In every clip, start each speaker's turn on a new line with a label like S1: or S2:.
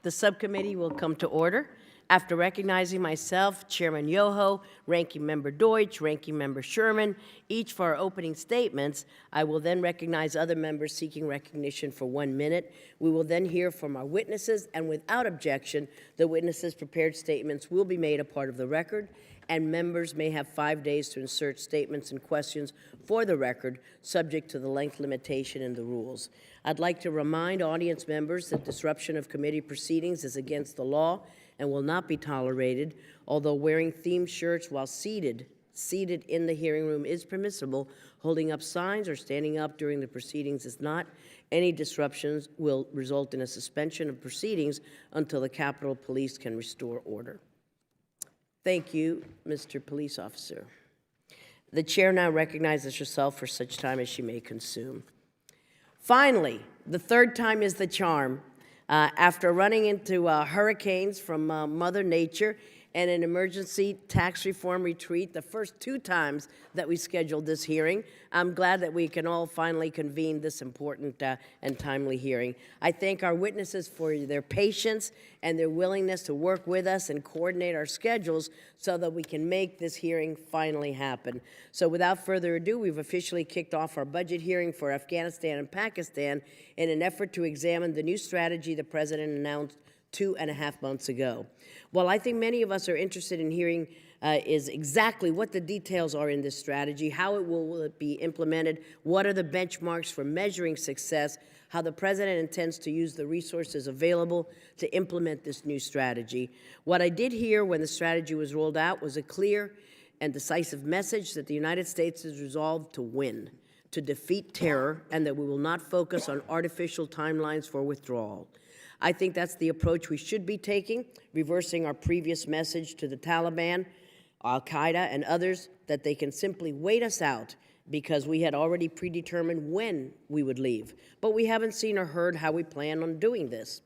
S1: The subcommittee will come to order. After recognizing myself, Chairman Yoho, Ranking Member Deutsch, Ranking Member Sherman, each for our opening statements, I will then recognize other members seeking recognition for 1 minute. We will then hear from our witnesses, and without objection, the witnesses' prepared statements will be made a part of the record, and members may have 5 days to insert statements and questions for the record, subject to the length limitation in the rules. I'd like to remind audience members that disruption of committee proceedings is against the law and will not be tolerated, although wearing themed shirts while seated in the hearing room is permissible. Holding up signs or standing up during the proceedings is not. Any disruptions will result in a suspension of proceedings until the Capitol Police can restore order. Thank you, Mr. Police Officer. The chair now recognizes herself for such time as she may consume. Finally, the third time is the charm. After running into hurricanes from Mother Nature and an emergency tax reform retreat, the first 2 times that we scheduled this hearing, I'm glad that we can all finally convene this important and timely hearing. I thank our witnesses for their patience and their willingness to work with us and coordinate our schedules so that we can make this hearing finally happen. So without further ado, we've officially kicked off our budget hearing for Afghanistan and Pakistan in an effort to examine the new strategy the President announced 2.5 months ago. Well, I think many of us are interested in hearing is exactly what the details are in this strategy, how will it be implemented, what are the benchmarks for measuring success, how the President intends to use the resources available to implement this new strategy. What I did hear when the strategy was rolled out was a clear and decisive message that the United States is resolved to win, to defeat terror, and that we will not focus on artificial timelines for withdrawal. I think that's the approach we should be taking, reversing our previous message to the Taliban, Al-Qaeda, and others that they can simply wait us out because we had already predetermined when we would leave. But we haven't seen or heard how we plan on doing this.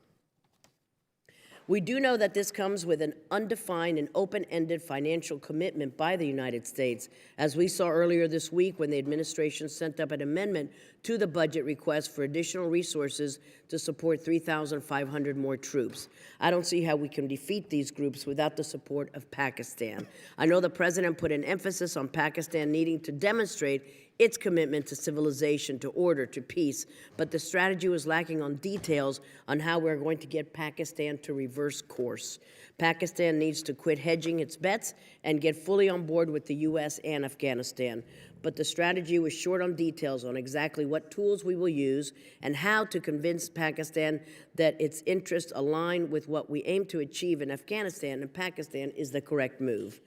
S1: We do know that this comes with an undefined and open-ended financial commitment by the United States, as we saw earlier this week when the administration sent up an amendment to the budget request for additional resources to support 3,500 more troops. I don't see how we can defeat these groups without the support of Pakistan. I know the President put an emphasis on Pakistan needing to demonstrate its commitment to civilization, to order, to peace, but the strategy was lacking on details on how we're going to get Pakistan to reverse course. Pakistan needs to quit hedging its bets and get fully on board with the U.S. and Afghanistan. But the strategy was short on details on exactly what tools we will use and how to convince Pakistan that its interests align with what we aim to achieve in Afghanistan and Pakistan is the correct move.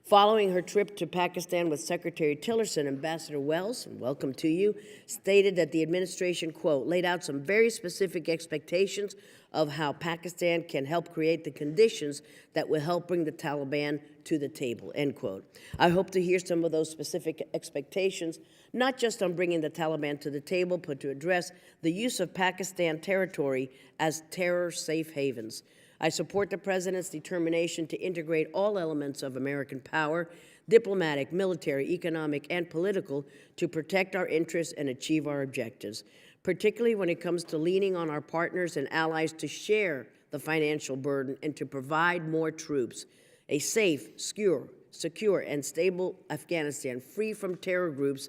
S1: Following her trip to Pakistan with Secretary Tillerson, Ambassador Wells, and welcome to you, stated that the administration, quote, laid out some very specific expectations of how Pakistan can help create the conditions that will help bring the Taliban to the table, end quote. I hope to hear some of those specific expectations, not just on bringing the Taliban to the table, but to address the use of Pakistan territory as terror safe havens. I support the President's determination to integrate all elements of American power, diplomatic, military, economic, and political, to protect our interests and achieve our objectives, particularly when it comes to leaning on our partners and allies to share the financial burden and to provide more troops. A safe, secure, and stable Afghanistan, free from terror groups,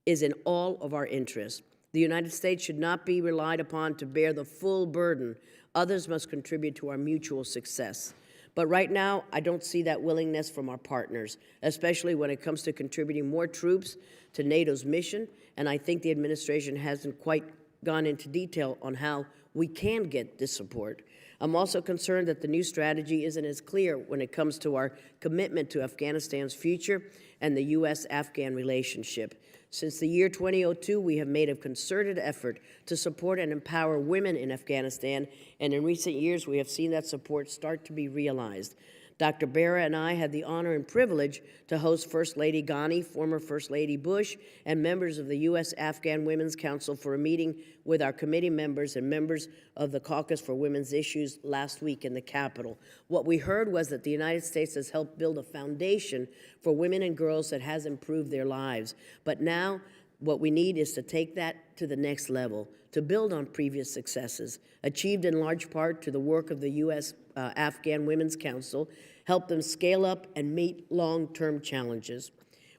S1: is in all of our interests. The United States should not be relied upon to bear the full burden. Others must contribute to our mutual success. But right now, I don't see that willingness from our partners, especially when it comes to contributing more troops to NATO's mission, and I think the administration hasn't quite gone into detail on how we can get this support. I'm also concerned that the new strategy isn't as clear when it comes to our commitment to Afghanistan's future and the U.S.-Afghan relationship. Since the year 2002, we have made a concerted effort to support and empower women in Afghanistan, and in recent years, we have seen that support start to be realized. Dr. Bera and I had the honor and privilege to host First Lady Ghani, former First Lady Bush, and members of the U.S.-Afghan Women's Council for a meeting with our committee members and members of the Caucus for Women's Issues last week in the Capitol. What we heard was that the United States has helped build a foundation for women and girls that has improved their lives. But now what we need is to take that to the next level, to build on previous successes, achieved in large part to the work of the U.S. Afghan Women's Council, help them scale up and meet long-term challenges.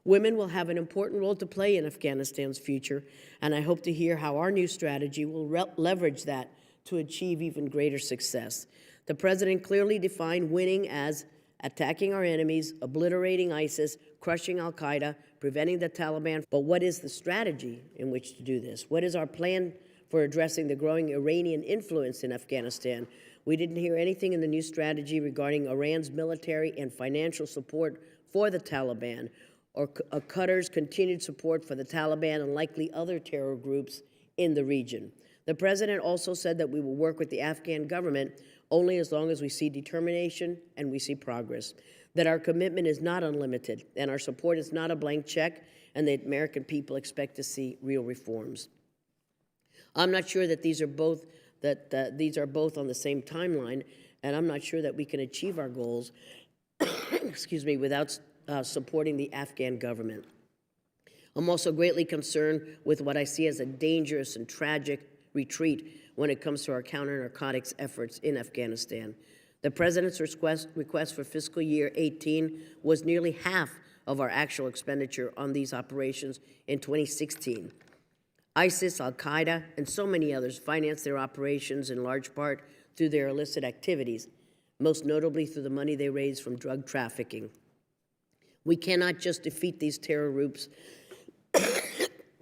S1: Women will have an important role to play in Afghanistan's future, and I hope to hear how our new strategy will leverage that to achieve even greater success. The President clearly defined winning as attacking our enemies, obliterating ISIS, crushing al-Qaeda, preventing the Taliban. But what is the strategy in which to do this? What is our plan for addressing the growing Iranian influence in Afghanistan? We didn't hear anything in the new strategy regarding Iran's military and financial support for the Taliban, or Qatar's continued support for the Taliban and likely other terror groups in the region. The President also said that we will work with the Afghan government only as long as we see determination and we see progress, that our commitment is not unlimited and our support is not a blank check, and the American people expect to see real reforms. I'm not sure that these are both on the same timeline, and I'm not sure that we can achieve our goals excuse me, without supporting the Afghan government. I'm also greatly concerned with what I see as a dangerous and tragic retreat when it comes to our counter-narcotics efforts in Afghanistan. The President's request for fiscal year 18 was nearly half of our actual expenditure on these operations in 2016. ISIS, al-Qaeda, and so many others finance their operations in large part through their illicit activities, most notably through the money they raise from drug trafficking. We cannot just defeat these terror groups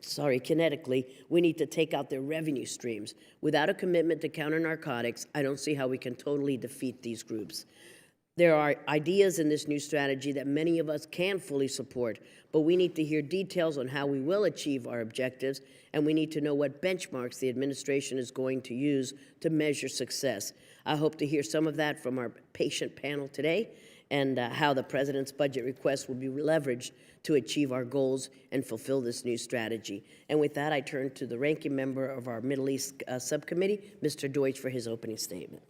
S1: kinetically. We need to take out their revenue streams. Without a commitment to counter narcotics, I don't see how we can totally defeat these groups. There are ideas in this new strategy that many of us can fully support, but we need to hear details on how we will achieve our objectives, and we need to know what benchmarks the administration is going to use to measure success. I hope to hear some of that from our patient panel today, and how the President's budget request will be leveraged to achieve our goals and fulfill this new strategy. And with that, I turn to the ranking member of our Middle East Subcommittee, Mr. Deutsch, for his opening statement.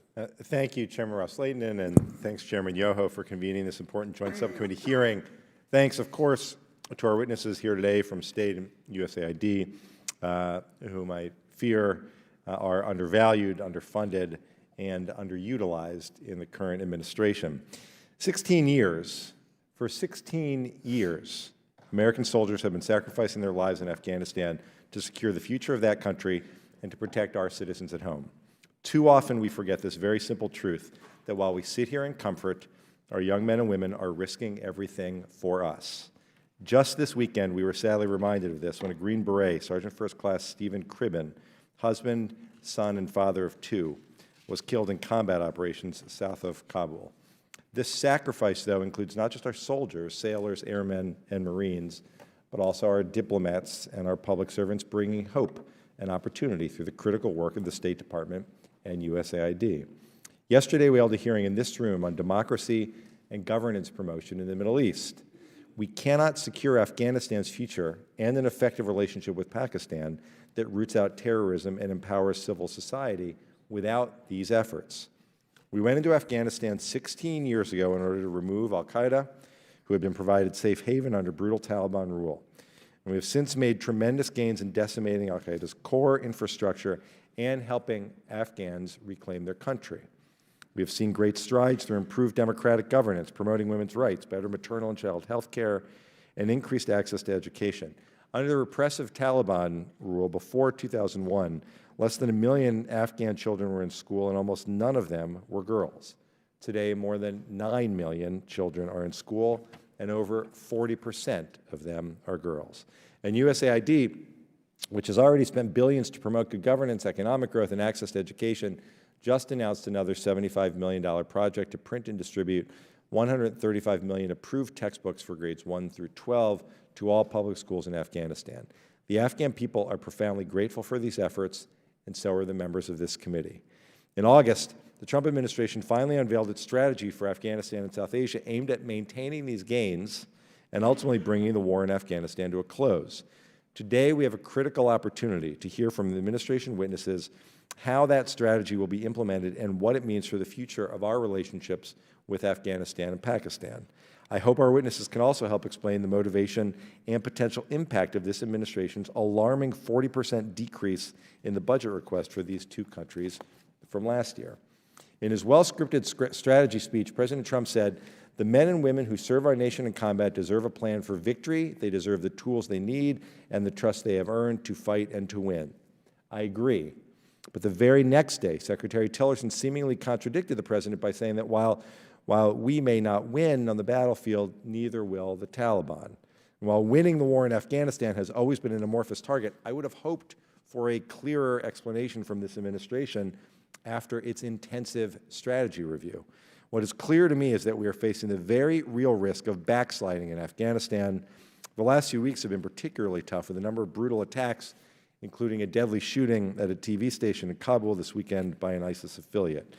S2: Thank you, Chairman Ros-Lehtinen, and thanks, Chairman Yoho, for convening this important joint subcommittee hearing. Thanks, of course, to our witnesses here today from State and USAID, whom I fear are undervalued, underfunded, and underutilized in the current administration. 16 years. For 16 years, American soldiers have been sacrificing their lives in Afghanistan to secure the future of that country and to protect our citizens at home. Too often we forget this very simple truth, that while we sit here in comfort, our young men and women are risking everything for us. Just this weekend, we were sadly reminded of this when a Green Beret, Sergeant First Class Stephen Cribben, husband, son, and father of two, was killed in combat operations south of Kabul. This sacrifice, though, includes not just our soldiers, sailors, airmen, and Marines, but also our diplomats and our public servants bringing hope and opportunity through the critical work of the State Department and USAID. Yesterday, we held a hearing in this room on democracy and governance promotion in the Middle East. We cannot secure Afghanistan's future and an effective relationship with Pakistan that roots out terrorism and empowers civil society without these efforts. We went into Afghanistan 16 years ago in order to remove al-Qaeda, who had been provided safe haven under brutal Taliban rule. And we have since made tremendous gains in decimating al-Qaeda's core infrastructure and helping Afghans reclaim their country. We have seen great strides through improved democratic governance, promoting women's rights, better maternal and child health care, and increased access to education. Under the repressive Taliban rule before 2001, less than 1 million Afghan children were in school, and almost none of them were girls. Today, more than 9 million children are in school, and over 40% of them are girls. And USAID, which has already spent billions to promote good governance, economic growth, and access to education, just announced another $75 million project to print and distribute 135 million approved textbooks for grades 1 through 12 to all public schools in Afghanistan. The Afghan people are profoundly grateful for these efforts, and so are the members of this committee. In August, the Trump administration finally unveiled its strategy for Afghanistan and South Asia, aimed at maintaining these gains and ultimately bringing the war in Afghanistan to a close. Today, we have a critical opportunity to hear from the administration witnesses how that strategy will be implemented and what it means for the future of our relationships with Afghanistan and Pakistan. I hope our witnesses can also help explain the motivation and potential impact of this administration's alarming 40% decrease in the budget request for these two countries from last year. In his well-scripted strategy speech, President Trump said, "The men and women who serve our nation in combat deserve a plan for victory. They deserve the tools they need and the trust they have earned to fight and to win." I agree. But the very next day, Secretary Tillerson seemingly contradicted the president by saying that while we may not win on the battlefield, neither will the Taliban. And while winning the war in Afghanistan has always been an amorphous target, I would have hoped for a clearer explanation from this administration after its intensive strategy review. What is clear to me is that we are facing the very real risk of backsliding in Afghanistan. The last few weeks have been particularly tough with a number of brutal attacks, including a deadly shooting at a TV station in Kabul this weekend by an ISIS affiliate.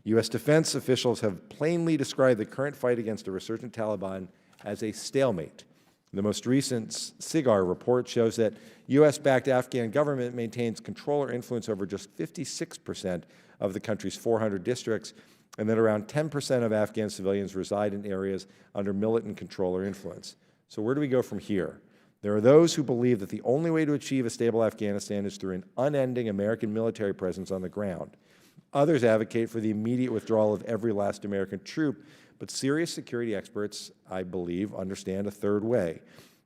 S2: U.S. defense officials have plainly described the current fight against a resurgent Taliban as a stalemate. The most recent SIGAR report shows that U.S.-backed Afghan government maintains control or influence over just 56% of the country's 400 districts, and that around 10% of Afghan civilians reside in areas under militant control or influence. So where do we go from here? There are those who believe that the only way to achieve a stable Afghanistan is through an unending American military presence on the ground. Others advocate for the immediate withdrawal of every last American troop, but serious security experts, I believe, understand a third way.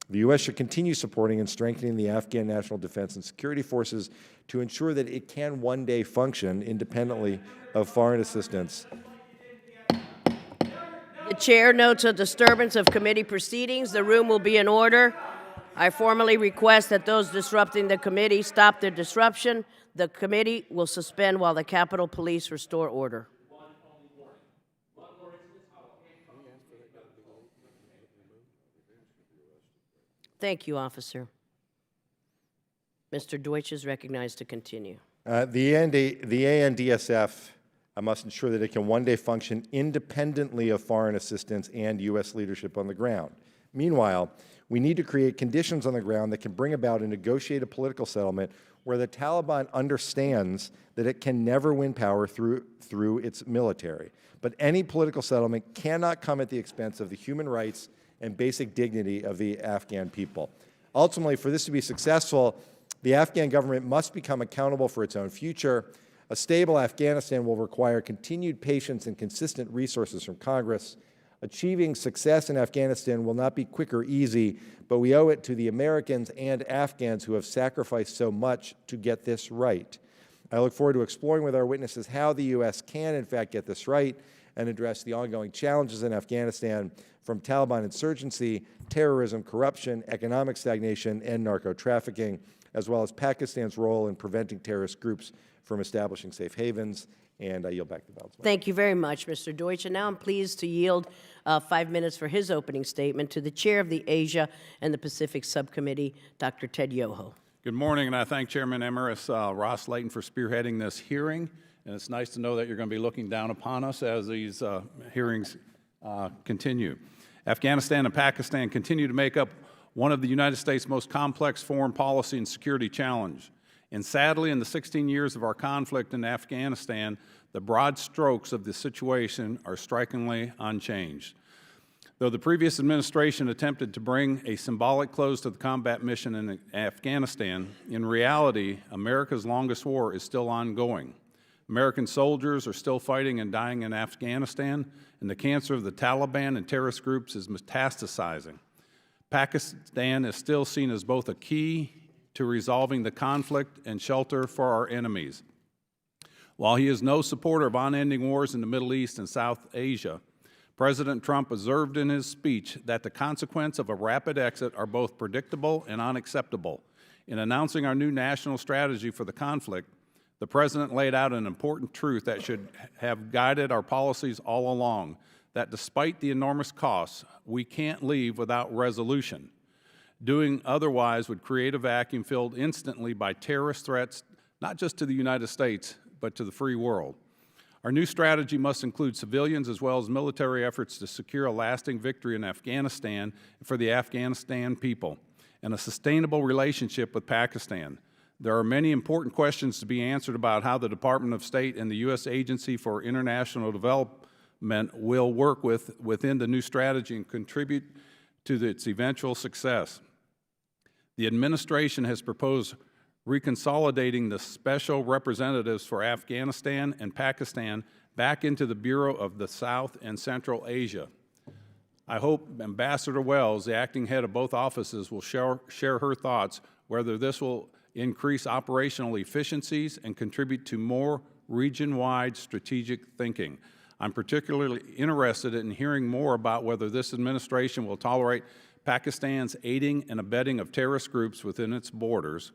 S2: The U.S. should continue supporting and strengthening the Afghan National Defense and Security Forces to ensure that it can one day function independently of foreign assistance.
S1: The chair notes a disturbance of committee proceedings. The room will be in order. I formally request that those disrupting the committee stop their disruption. The committee will suspend while the Capitol Police restore order. Thank you, officer. Mr. Deutsch is recognized to continue.
S2: The ANDSF must ensure that it can one day function independently of foreign assistance and U.S. leadership on the ground. Meanwhile, we need to create conditions on the ground that can bring about a negotiated political settlement where the Taliban understands that it can never win power through its military. But any political settlement cannot come at the expense of the human rights and basic dignity of the Afghan people. Ultimately, for this to be successful, the Afghan government must become accountable for its own future. A stable Afghanistan will require continued patience and consistent resources from Congress. Achieving success in Afghanistan will not be quick or easy, but we owe it to the Americans and Afghans who have sacrificed so much to get this right. I look forward to exploring with our witnesses how the U.S. can, in fact, get this right and address the ongoing challenges in Afghanistan, from Taliban insurgency, terrorism, corruption, economic stagnation, and narco-trafficking, as well as Pakistan's role in preventing terrorist groups from establishing safe havens. And I yield back the balance.
S1: Thank you very much, Mr. Deutsch. And now I'm pleased to yield 5 minutes for his opening statement to the chair of the Asia and the Pacific Subcommittee, Dr. Ted Yoho.
S3: Good morning, and I thank Chairman Emeritus Ros-Lehtinen for spearheading this hearing. And it's nice to know that you're going to be looking down upon us as these hearings continue. Afghanistan and Pakistan continue to make up one of the United States' most complex foreign policy and security challenge. And sadly, in the 16 years of our conflict in Afghanistan, the broad strokes of the situation are strikingly unchanged. Though the previous administration attempted to bring a symbolic close to the combat mission in Afghanistan, in reality, America's longest war is still ongoing. American soldiers are still fighting and dying in Afghanistan, and the cancer of the Taliban and terrorist groups is metastasizing. Pakistan is still seen as both a key to resolving the conflict and shelter for our enemies. While he is no supporter of unending wars in the Middle East and South Asia, President Trump observed in his speech that the consequences of a rapid exit are both predictable and unacceptable. In announcing our new national strategy for the conflict, the President laid out an important truth that should have guided our policies all along, that despite the enormous costs, we can't leave without resolution. Doing otherwise would create a vacuum filled instantly by terrorist threats, not just to the United States, but to the free world. Our new strategy must include civilians as well as military efforts to secure a lasting victory in Afghanistan for the Afghanistan people, and a sustainable relationship with Pakistan. There are many important questions to be answered about how the Department of State and the U.S. Agency for International Development will work within the new strategy and contribute to its eventual success. The administration has proposed reconsolidating the special representatives for Afghanistan and Pakistan back into the Bureau of the South and Central Asia. I hope Ambassador Wells, the acting head of both offices, will share her thoughts whether this will increase operational efficiencies and contribute to more region-wide strategic thinking. I'm particularly interested in hearing more about whether this administration will tolerate Pakistan's aiding and abetting of terrorist groups within its borders.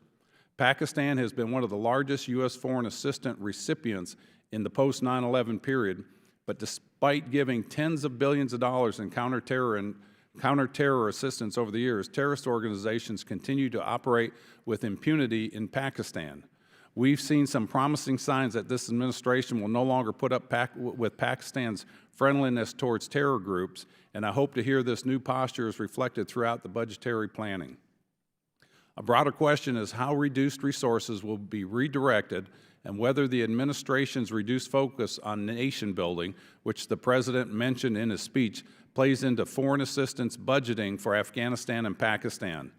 S3: Pakistan has been one of the largest U.S. foreign assistance recipients in the post-9/11 period, but despite giving tens of billions of dollars in counter-terror assistance over the years, terrorist organizations continue to operate with impunity in Pakistan. We've seen some promising signs that this administration will no longer put up with Pakistan's friendliness towards terror groups, and I hope to hear this new posture is reflected throughout the budgetary planning. A broader question is how reduced resources will be redirected and whether the administration's reduced focus on nation building, which the President mentioned in his speech, plays into foreign assistance budgeting for Afghanistan and Pakistan.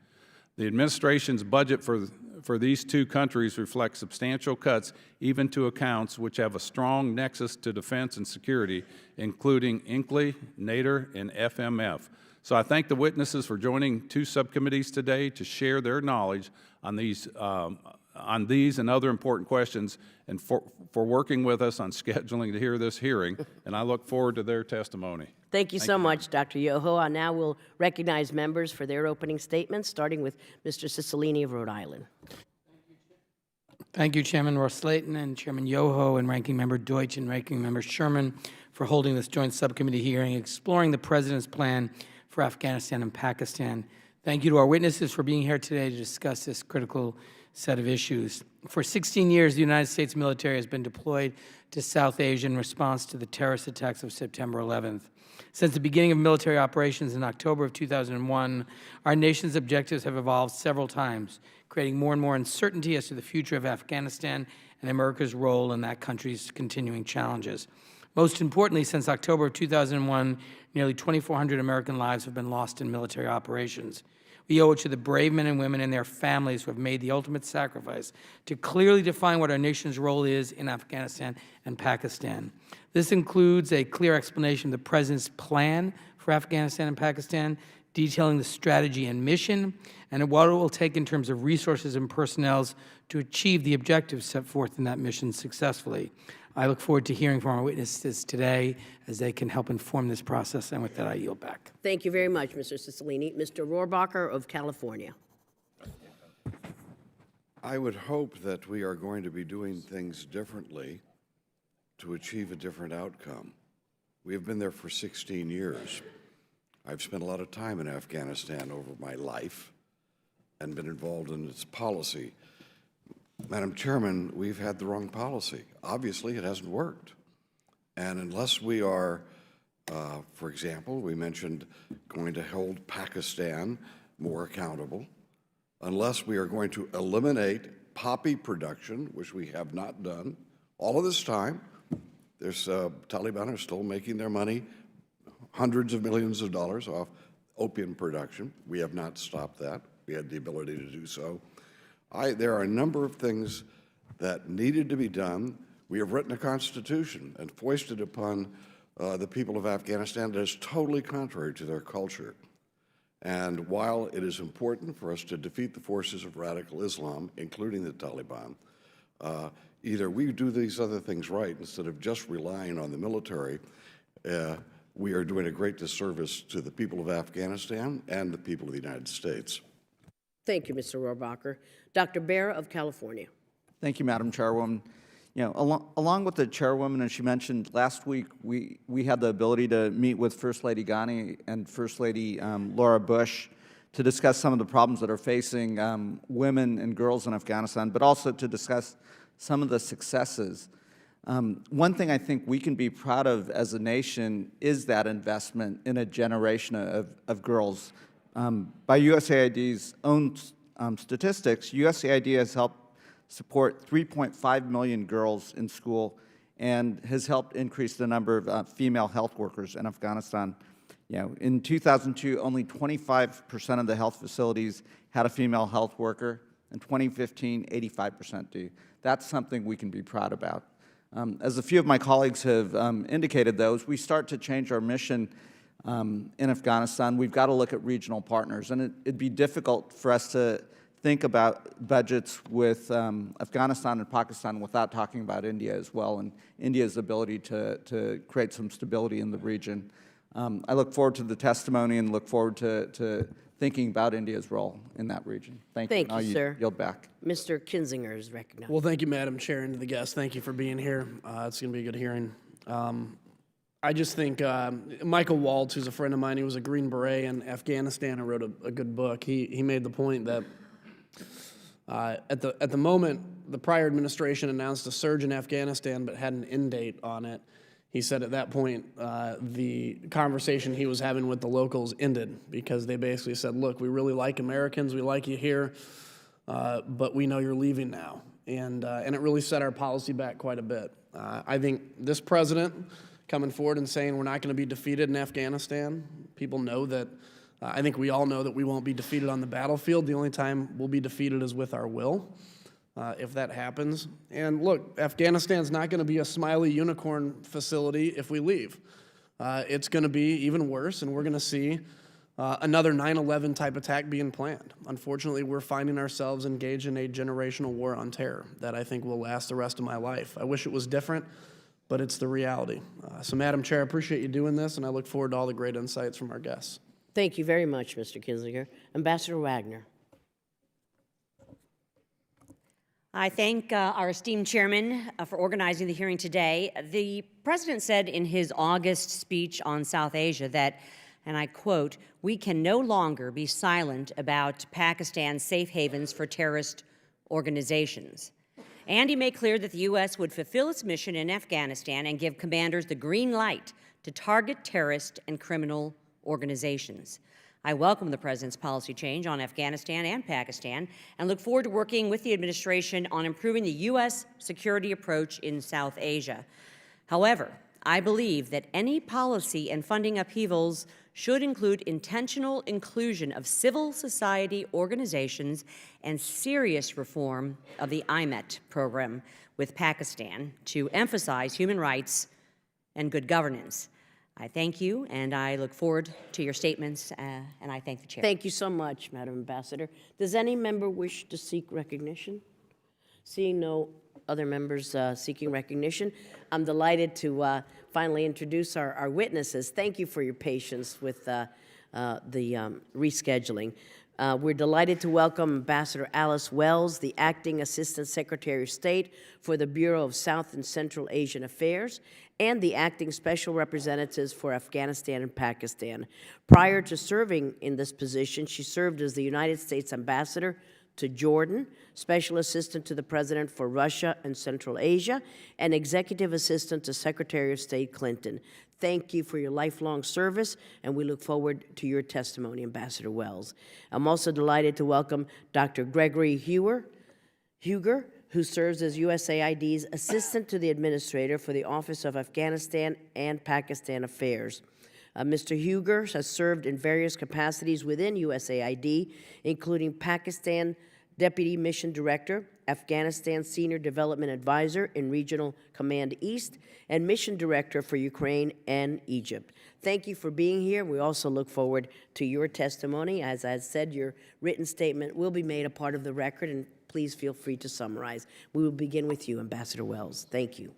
S3: The administration's budget for these two countries reflects substantial cuts even to accounts which have a strong nexus to defense and security, including INCLE, NATO, and FMF. So I thank the witnesses for joining two subcommittees today to share their knowledge on these and other important questions, and for working with us on scheduling to hear this hearing, and I look forward to their testimony.
S1: Thank you so much, Dr. Yoho. I now will recognize members for their opening statements, starting with Mr. Cicilline of Rhode Island.
S4: Thank you, Chairman Ros-Lehtinen and Chairman Yoho and Ranking Member Deutsch and Ranking Member Sherman for holding this joint subcommittee hearing exploring the President's plan for Afghanistan and Pakistan. Thank you to our witnesses for being here today to discuss this critical set of issues. For 16 years, the United States military has been deployed to South Asia in response to the terrorist attacks of September 11th. Since the beginning of military operations in October of 2001, our nation's objectives have evolved several times, creating more and more uncertainty as to the future of Afghanistan and America's role in that country's continuing challenges. Most importantly, since October of 2001, nearly 2,400 American lives have been lost in military operations. We owe it to the brave men and women and their families who have made the ultimate sacrifice to clearly define what our nation's role is in Afghanistan and Pakistan. This includes a clear explanation of the President's plan for Afghanistan and Pakistan, detailing the strategy and mission, and what it will take in terms of resources and personnel to achieve the objectives set forth in that mission successfully. I look forward to hearing from our witnesses today as they can help inform this process, and with that, I yield back.
S1: Thank you very much, Mr. Cicilline. Mr. Rohrabacher of California.
S5: I would hope that we are going to be doing things differently to achieve a different outcome. We have been there for 16 years. I've spent a lot of time in Afghanistan over my life and been involved in its policy. Madam Chairman, we've had the wrong policy. Obviously, it hasn't worked. And unless we are, for example, we mentioned going to hold Pakistan more accountable, unless we are going to eliminate poppy production, which we have not done, all of this time, there's Taliban are still making their money, hundreds of millions of dollars off opium production. We have not stopped that. We had the ability to do so. There are a number of things that needed to be done. We have written a constitution and foisted upon the people of Afghanistan that is totally contrary to their culture. And while it is important for us to defeat the forces of radical Islam, including the Taliban, either we do these other things right instead of just relying on the military, we are doing a great disservice to the people of Afghanistan and the people of the United States.
S1: Thank you, Mr. Rohrabacher. Dr. Bear of California.
S6: Thank you, Madam Chairwoman. You know, along with the Chairwoman, as she mentioned, last week we had the ability to meet with First Lady Ghani and First Lady Laura Bush to discuss some of the problems that are facing women and girls in Afghanistan, but also to discuss some of the successes. One thing I think we can be proud of as a nation is that investment in a generation of girls. By USAID's own statistics, USAID has helped support 3.5 million girls in school, and has helped increase the number of female health workers in Afghanistan. In 2002, only 25% of the health facilities had a female health worker. In 2015, 85% do. That's something we can be proud about. As a few of my colleagues have indicated, though, as we start to change our mission in Afghanistan, we've got to look at regional partners. And it'd be difficult for us to think about budgets with Afghanistan and Pakistan without talking about India as well, and India's ability to create some stability in the region. I look forward to the testimony and look forward to thinking about India's role in that region. Thank you.
S1: Thank you, sir.
S6: Yield back.
S1: Mr. Kinzinger is recognized.
S7: Well, thank you, Madam Chair, and to the guests. Thank you for being here. It's going to be a good hearing. I just think Michael Waltz, who's a friend of mine, he was a Green Beret in Afghanistan and wrote a good book. He made the point that at the moment, the prior administration announced a surge in Afghanistan but had an end date on it. He said at that point, the conversation he was having with the locals ended because they basically said, look, we really like Americans, we like you here, but we know you're leaving now. And it really set our policy back quite a bit. I think this president coming forward and saying we're not going to be defeated in Afghanistan, people know that, I think we all know that we won't be defeated on the battlefield. The only time we'll be defeated is with our will. If that happens. And look, Afghanistan's not going to be a smiley unicorn facility if we leave. It's going to be even worse, and we're going to see another 9/11 type attack being planned. Unfortunately, we're finding ourselves engaged in a generational war on terror that I think will last the rest of my life. I wish it was different, but it's the reality. So, Madam Chair, I appreciate you doing this, and I look forward to all the great insights from our guests.
S1: Thank you very much, Mr. Kinzinger. Ambassador Wagner.
S8: I thank our esteemed chairman for organizing the hearing today. The president said in his August speech on South Asia that, and I quote, "We can no longer be silent about Pakistan's safe havens for terrorist organizations." And he made clear that the U.S. would fulfill its mission in Afghanistan and give commanders the green light to target terrorist and criminal organizations. I welcome the president's policy change on Afghanistan and Pakistan and look forward to working with the administration on improving the U.S. security approach in South Asia. However, I believe that any policy and funding upheavals should include intentional inclusion of civil society organizations and serious reform of the IMET program with Pakistan to emphasize human rights and good governance. I thank you, and I look forward to your statements, and I thank the chair.
S1: Thank you so much, Madam Ambassador. Does any member wish to seek recognition? Seeing no other members seeking recognition, I'm delighted to finally introduce our witnesses. Thank you for your patience with the rescheduling. We're delighted to welcome Ambassador Alice Wells, the Acting Assistant Secretary of State for the Bureau of South and Central Asian Affairs, and the Acting Special Representatives for Afghanistan and Pakistan. Prior to serving in this position, she served as the United States Ambassador to Jordan, Special Assistant to the President for Russia and Central Asia, and Executive Assistant to Secretary of State Clinton. Thank you for your lifelong service, and we look forward to your testimony, Ambassador Wells. I'm also delighted to welcome Dr. Gregory Huger, who serves as USAID's Assistant to the Administrator for the Office of Afghanistan and Pakistan Affairs. Mr. Huger has served in various capacities within USAID, including Pakistan Deputy Mission Director, Afghanistan Senior Development Advisor in Regional Command East, and Mission Director for Ukraine and Egypt. Thank you for being here. We also look forward to your testimony. As I said, your written statement will be made a part of the record, and please feel free to summarize. We will begin with you, Ambassador Wells. Thank you.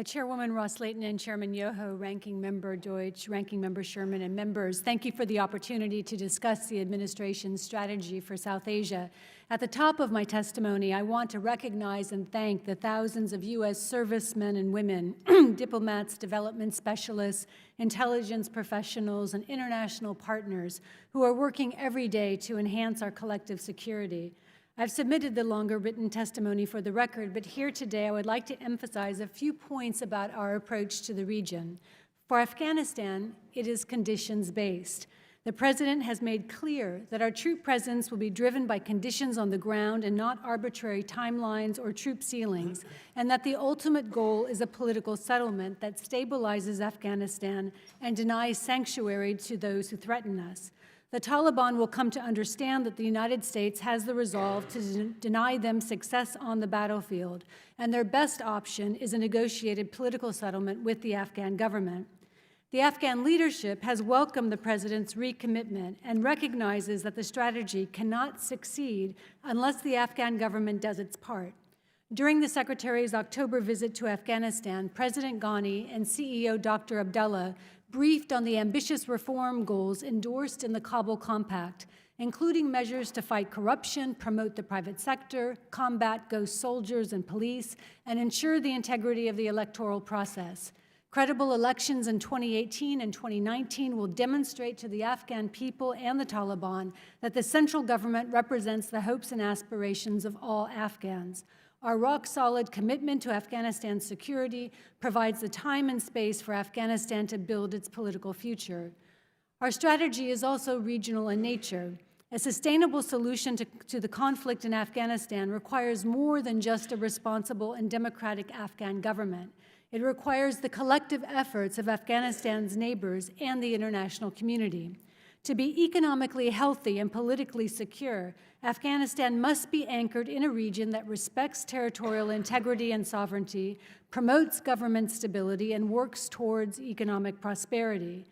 S9: Chairwoman Ros-Lehtinen, Chairman Yoho, Ranking Member Deutsch, Ranking Member Sherman, and members, thank you for the opportunity to discuss the administration's strategy for South Asia. At the top of my testimony, I want to recognize and thank the thousands of U.S. servicemen and women, diplomats, development specialists, intelligence professionals, and international partners who are working every day to enhance our collective security. I've submitted the longer written testimony for the record, but here today I would like to emphasize a few points about our approach to the region. For Afghanistan, it is conditions-based. The President has made clear that our troop presence will be driven by conditions on the ground and not arbitrary timelines or troop ceilings, and that the ultimate goal is a political settlement that stabilizes Afghanistan and denies sanctuary to those who threaten us. The Taliban will come to understand that the United States has the resolve to deny them success on the battlefield, and their best option is a negotiated political settlement with the Afghan government. The Afghan leadership has welcomed the President's recommitment and recognizes that the strategy cannot succeed unless the Afghan government does its part. During the Secretary's October visit to Afghanistan, President Ghani and CEO Dr. Abdullah briefed on the ambitious reform goals endorsed in the Kabul Compact, including measures to fight corruption, promote the private sector, combat ghost soldiers and police, and ensure the integrity of the electoral process. Credible elections in 2018 and 2019 will demonstrate to the Afghan people and the Taliban that the central government represents the hopes and aspirations of all Afghans. Our rock-solid commitment to Afghanistan's security provides the time and space for Afghanistan to build its political future. Our strategy is also regional in nature. A sustainable solution to the conflict in Afghanistan requires more than just a responsible and democratic Afghan government. It requires the collective efforts of Afghanistan's neighbors and the international community. To be economically healthy and politically secure, Afghanistan must be anchored in a region that respects territorial integrity and sovereignty, promotes government stability, and works towards economic prosperity.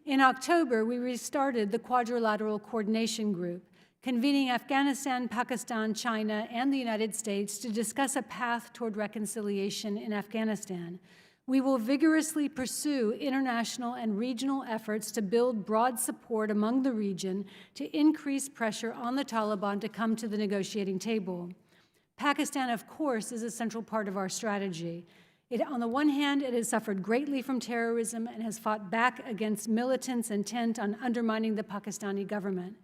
S9: In October, we restarted the Quadrilateral Coordination Group, convening Afghanistan, Pakistan, China, and the United States to discuss a path toward reconciliation in Afghanistan. We will vigorously pursue international and regional efforts to build broad support among the region to increase pressure on the Taliban to come to the negotiating table. Pakistan, of course, is a central part of our strategy. On the one hand, it has suffered greatly from terrorism and has fought back against militants intent on undermining the Pakistani government.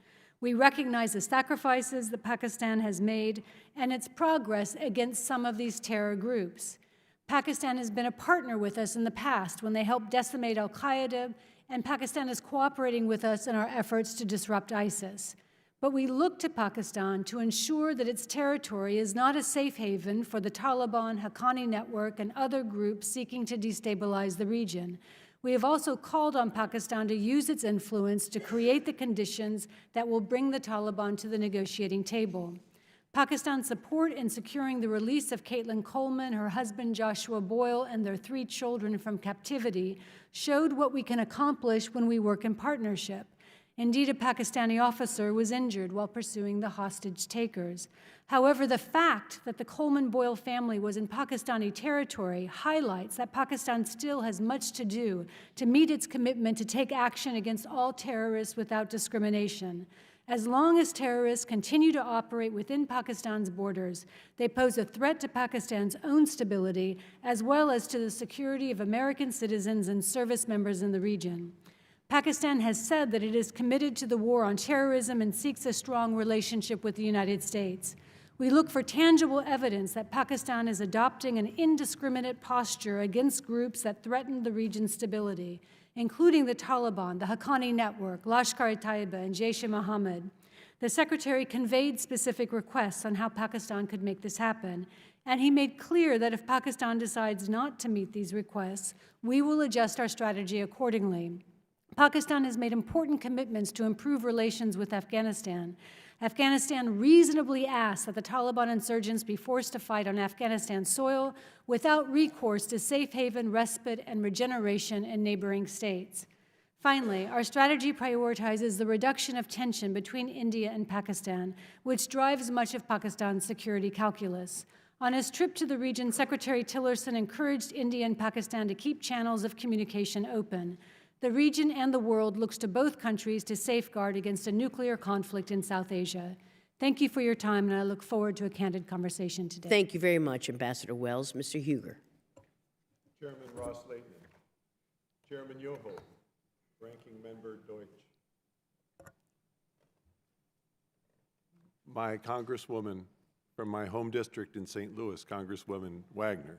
S9: We recognize the sacrifices that Pakistan has made and its progress against some of these terror groups. Pakistan has been a partner with us in the past when they helped decimate al-Qaeda, and Pakistan is cooperating with us in our efforts to disrupt ISIS. But we look to Pakistan to ensure that its territory is not a safe haven for the Taliban, Haqqani network, and other groups seeking to destabilize the region. We have also called on Pakistan to use its influence to create the conditions that will bring the Taliban to the negotiating table. Pakistan's support in securing the release of Caitlin Coleman, her husband Joshua Boyle, and their 3 children from captivity showed what we can accomplish when we work in partnership. Indeed, a Pakistani officer was injured while pursuing the hostage takers. However, the fact that the Coleman-Boyle family was in Pakistani territory highlights that Pakistan still has much to do to meet its commitment to take action against all terrorists without discrimination. As long as terrorists continue to operate within Pakistan's borders, they pose a threat to Pakistan's own stability, as well as to the security of American citizens and service members in the region. Pakistan has said that it is committed to the war on terrorism and seeks a strong relationship with the United States. We look for tangible evidence that Pakistan is adopting an indiscriminate posture against groups that threaten the region's stability, including the Taliban, the Haqqani network, Lashkar-e-Taiba, and Jaish-e-Mohammed. The Secretary conveyed specific requests on how Pakistan could make this happen, and he made clear that if Pakistan decides not to meet these requests, we will adjust our strategy accordingly. Pakistan has made important commitments to improve relations with Afghanistan. Afghanistan reasonably asks that the Taliban insurgents be forced to fight on Afghanistan soil without recourse to safe haven, respite, and regeneration in neighboring states. Finally, our strategy prioritizes the reduction of tension between India and Pakistan, which drives much of Pakistan's security calculus. On his trip to the region, Secretary Tillerson encouraged India and Pakistan to keep channels of communication open. The region and the world looks to both countries to safeguard against a nuclear conflict in South Asia. Thank you for your time, and I look forward to a candid conversation today.
S1: Thank you very much, Ambassador Wells. Mr. Huger.
S2: Chairman Ros-Lehtinen, Chairman Yoho, Ranking Member Deutsch.
S10: My Congresswoman from my home district in St. Louis, Congresswoman Wagner,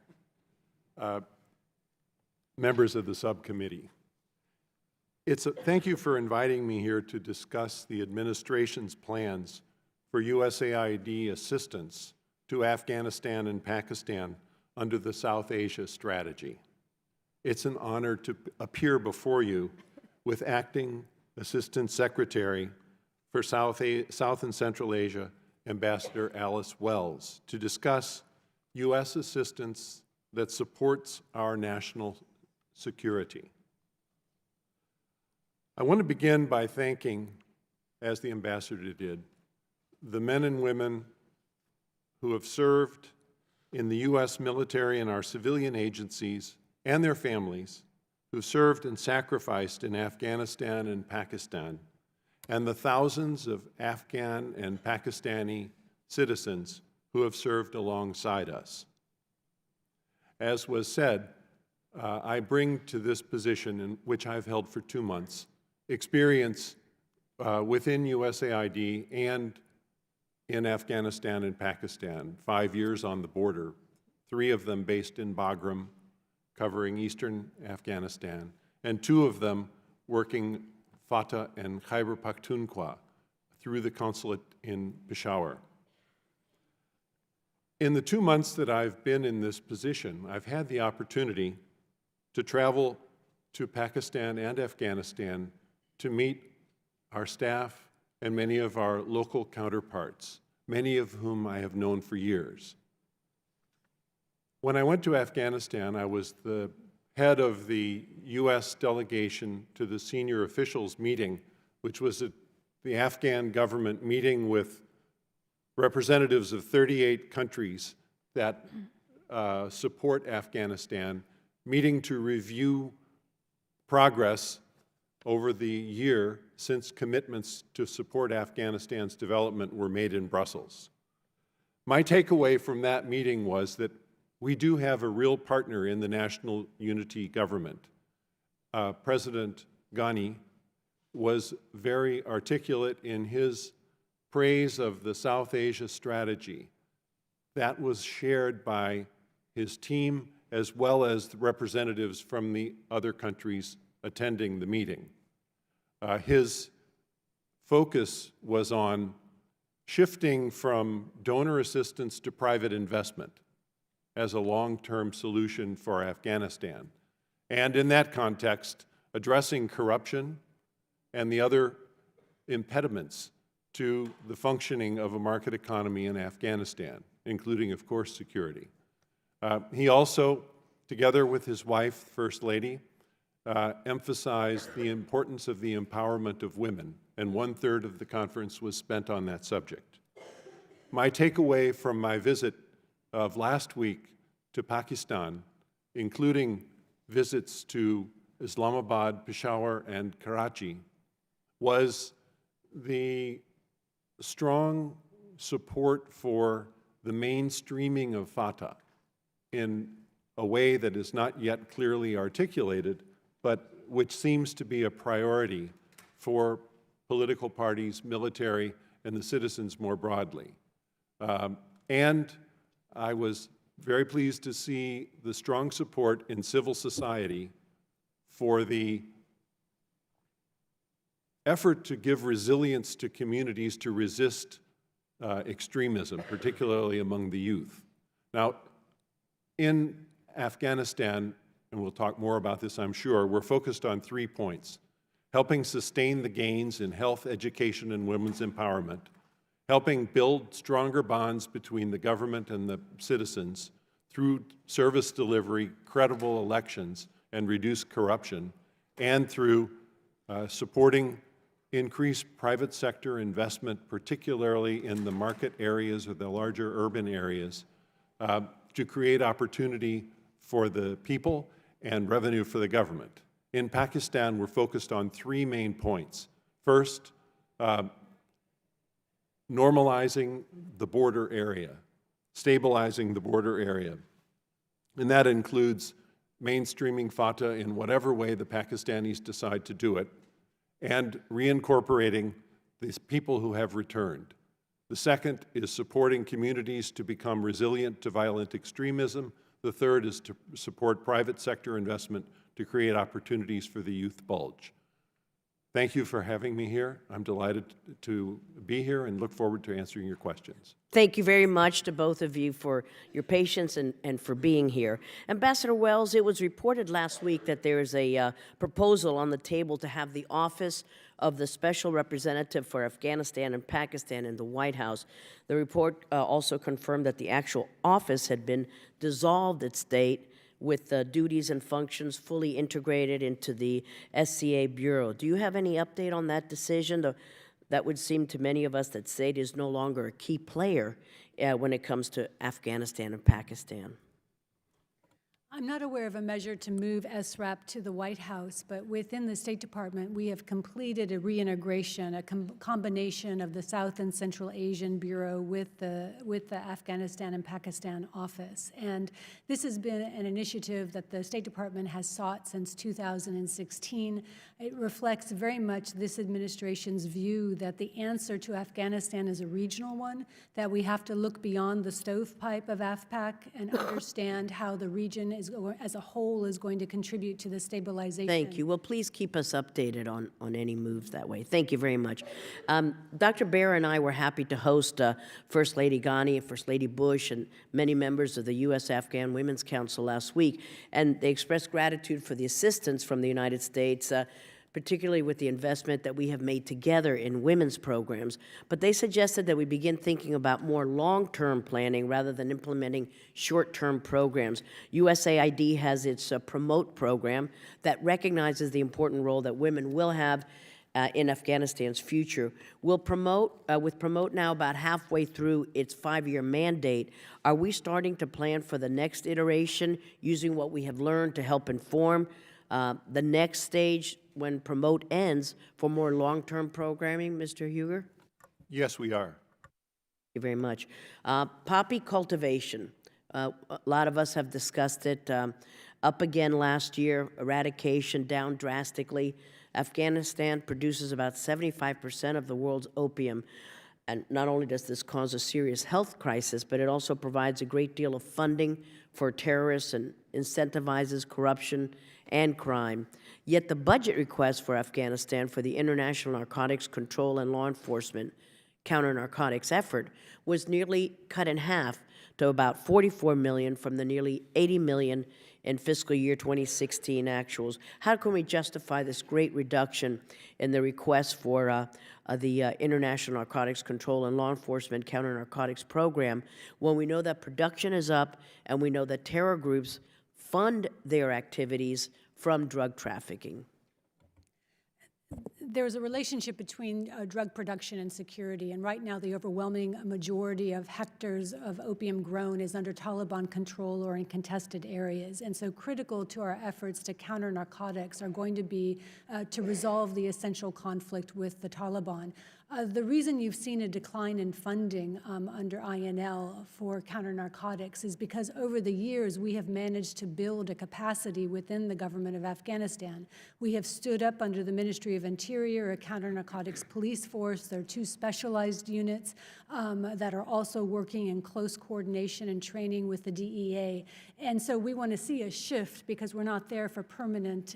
S10: members of the subcommittee. Thank you for inviting me here to discuss the administration's plans for USAID assistance to Afghanistan and Pakistan under the South Asia strategy. It's an honor to appear before you with Acting Assistant Secretary for South and Central Asia, Ambassador Alice Wells, to discuss U.S. assistance that supports our national security. I want to begin by thanking, as the ambassador did, the men and women who have served in the U.S. military and our civilian agencies and their families who served and sacrificed in Afghanistan and Pakistan, and the thousands of Afghan and Pakistani citizens who have served alongside us. As was said, I bring to this position, in which I've held for 2 months, experience within USAID and in Afghanistan and Pakistan, 5 years on the border, 3 of them based in Bagram, covering eastern Afghanistan, and 2 of them working Fatah and Khyber Pakhtunkhwa through the consulate in Peshawar. In the 2 months that I've been in this position, I've had the opportunity to travel to Pakistan and Afghanistan to meet our staff and many of our local counterparts, many of whom I have known for years. When I went to Afghanistan, I was the head of the U.S. delegation to the senior officials meeting, which was the Afghan government meeting with representatives of 38 countries that support Afghanistan, meeting to review progress over the year since commitments to support Afghanistan's development were made in Brussels. My takeaway from that meeting was that we do have a real partner in the national unity government. President Ghani was very articulate in his praise of the South Asia strategy. That was shared by his team as well as the representatives from the other countries attending the meeting. His focus was on shifting from donor assistance to private investment as a long-term solution for Afghanistan, and in that context, addressing corruption and the other impediments to the functioning of a market economy in Afghanistan, including, of course, security. He also, together with his wife, First Lady, emphasized the importance of the empowerment of women, and 1/3 of the conference was spent on that subject. My takeaway from my visit of last week to Pakistan, including visits to Islamabad, Peshawar, and Karachi, was the strong support for the mainstreaming of Fatah in a way that is not yet clearly articulated, but which seems to be a priority for political parties, military, and the citizens more broadly. And I was very pleased to see the strong support in civil society for the effort to give resilience to communities to resist extremism, particularly among the youth. Now, in Afghanistan, and we'll talk more about this, I'm sure, we're focused on 3 points: helping sustain the gains in health, education, and women's empowerment, helping build stronger bonds between the government and the citizens through service delivery, credible elections, and reduced corruption, and through supporting increased private sector investment, particularly in the market areas or the larger urban areas, to create opportunity for the people and revenue for the government. In Pakistan, we're focused on 3 main points. First, normalizing the border area, stabilizing the border area. And that includes mainstreaming Fatah in whatever way the Pakistanis decide to do it, and reincorporating these people who have returned. The second is supporting communities to become resilient to violent extremism. The third is to support private sector investment to create opportunities for the youth bulge. Thank you for having me here. I'm delighted to be here and look forward to answering your questions.
S1: Thank you very much to both of you for your patience and for being here. Ambassador Wells, it was reported last week that there is a proposal on the table to have the Office of the Special Representative for Afghanistan and Pakistan in the White House. The report also confirmed that the actual office had been dissolved at state, with the duties and functions fully integrated into the SCA Bureau. Do you have any update on that decision? That would seem to many of us that state is no longer a key player when it comes to Afghanistan and Pakistan.
S9: I'm not aware of a measure to move SRAP to the White House, but within the State Department, we have completed a reintegration, a combination of the South and Central Asian Bureau with the Afghanistan and Pakistan office. And this has been an initiative that the State Department has sought since 2016. It reflects very much this administration's view that the answer to Afghanistan is a regional one, that we have to look beyond the stovepipe of AFPAC and understand how the region as a whole is going to contribute to the stabilization.
S1: Thank you. Well, please keep us updated on any moves that way. Thank you very much. Dr. Bear and I were happy to host First Lady Ghani, First Lady Bush, and many members of the U.S.-Afghan Women's Council last week, and they expressed gratitude for the assistance from the United States, particularly with the investment that we have made together in women's programs. But they suggested that we begin thinking about more long-term planning rather than implementing short-term programs. USAID has its Promote program that recognizes the important role that women will have in Afghanistan's future. With Promote now about halfway through its 5-year mandate, are we starting to plan for the next iteration using what we have learned to help inform the next stage when Promote ends for more long-term programming, Mr. Huger?
S10: Yes, we are.
S1: Thank you very much. Poppy cultivation. A lot of us have discussed it. Up again last year, eradication down drastically. Afghanistan produces about 75% of the world's opium. And not only does this cause a serious health crisis, but it also provides a great deal of funding for terrorists and incentivizes corruption and crime. Yet the budget request for Afghanistan for the International Narcotics Control and Law Enforcement counter-narcotics effort was nearly cut in half to about $44 million from the nearly $80 million in fiscal year 2016 actuals. How can we justify this great reduction in the request for the International Narcotics Control and Law Enforcement counter-narcotics program when we know that production is up and we know that terror groups fund their activities from drug trafficking?
S9: There's a relationship between drug production and security, and right now the overwhelming majority of hectares of opium grown is under Taliban control or in contested areas. And so critical to our efforts to counter narcotics are going to be to resolve the essential conflict with the Taliban. The reason you've seen a decline in funding under INL for counter-narcotics is because over the years we have managed to build a capacity within the government of Afghanistan. We have stood up under the Ministry of Interior a counter-narcotics police force. There are 2 specialized units that are also working in close coordination and training with the DEA. And so we want to see a shift because we're not there for permanent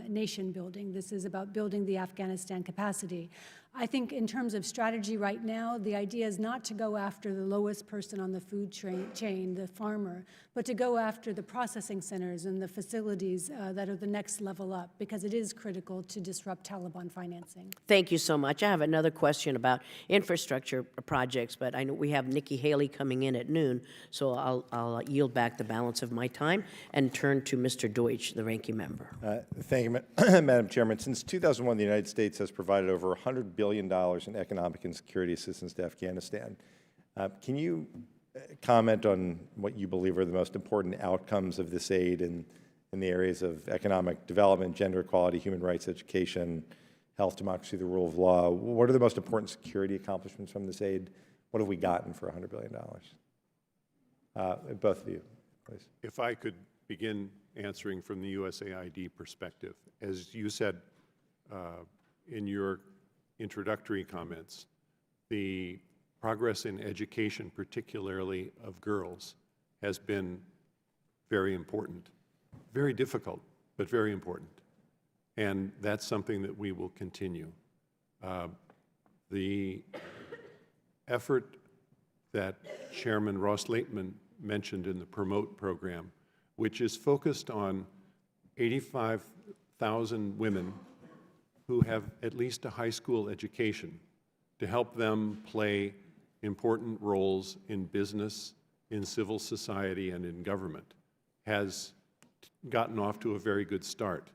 S9: nation building. This is about building the Afghanistan capacity. I think in terms of strategy right now, the idea is not to go after the lowest person on the food chain, the farmer, but to go after the processing centers and the facilities that are the next level up, because it is critical to disrupt Taliban financing.
S1: Thank you so much. I have another question about infrastructure projects, but I know we have Nikki Haley coming in at noon, so I'll yield back the balance of my time and turn to Mr. Deutsch, the ranking member.
S2: Thank you, Madam Chairman. Since 2001, the United States has provided over $100 billion in economic and security assistance to Afghanistan. Can you comment on what you believe are the most important outcomes of this aid in the areas of economic development, gender equality, human rights, education, health, democracy, the rule of law? What are the most important security accomplishments from this aid? What have we gotten for $100 billion? Both of you, please.
S10: If I could begin answering from the USAID perspective. As you said in your introductory comments, the progress in education, particularly of girls, has been very important. Very difficult, but very important. and that's something that we will continue. The effort that Chairman Ros-Lehtinen mentioned in the Promote program, which is focused on 85,000 women who have at least a high school education, to help them play important roles in business, in civil society, and in government, has gotten off to a very good start.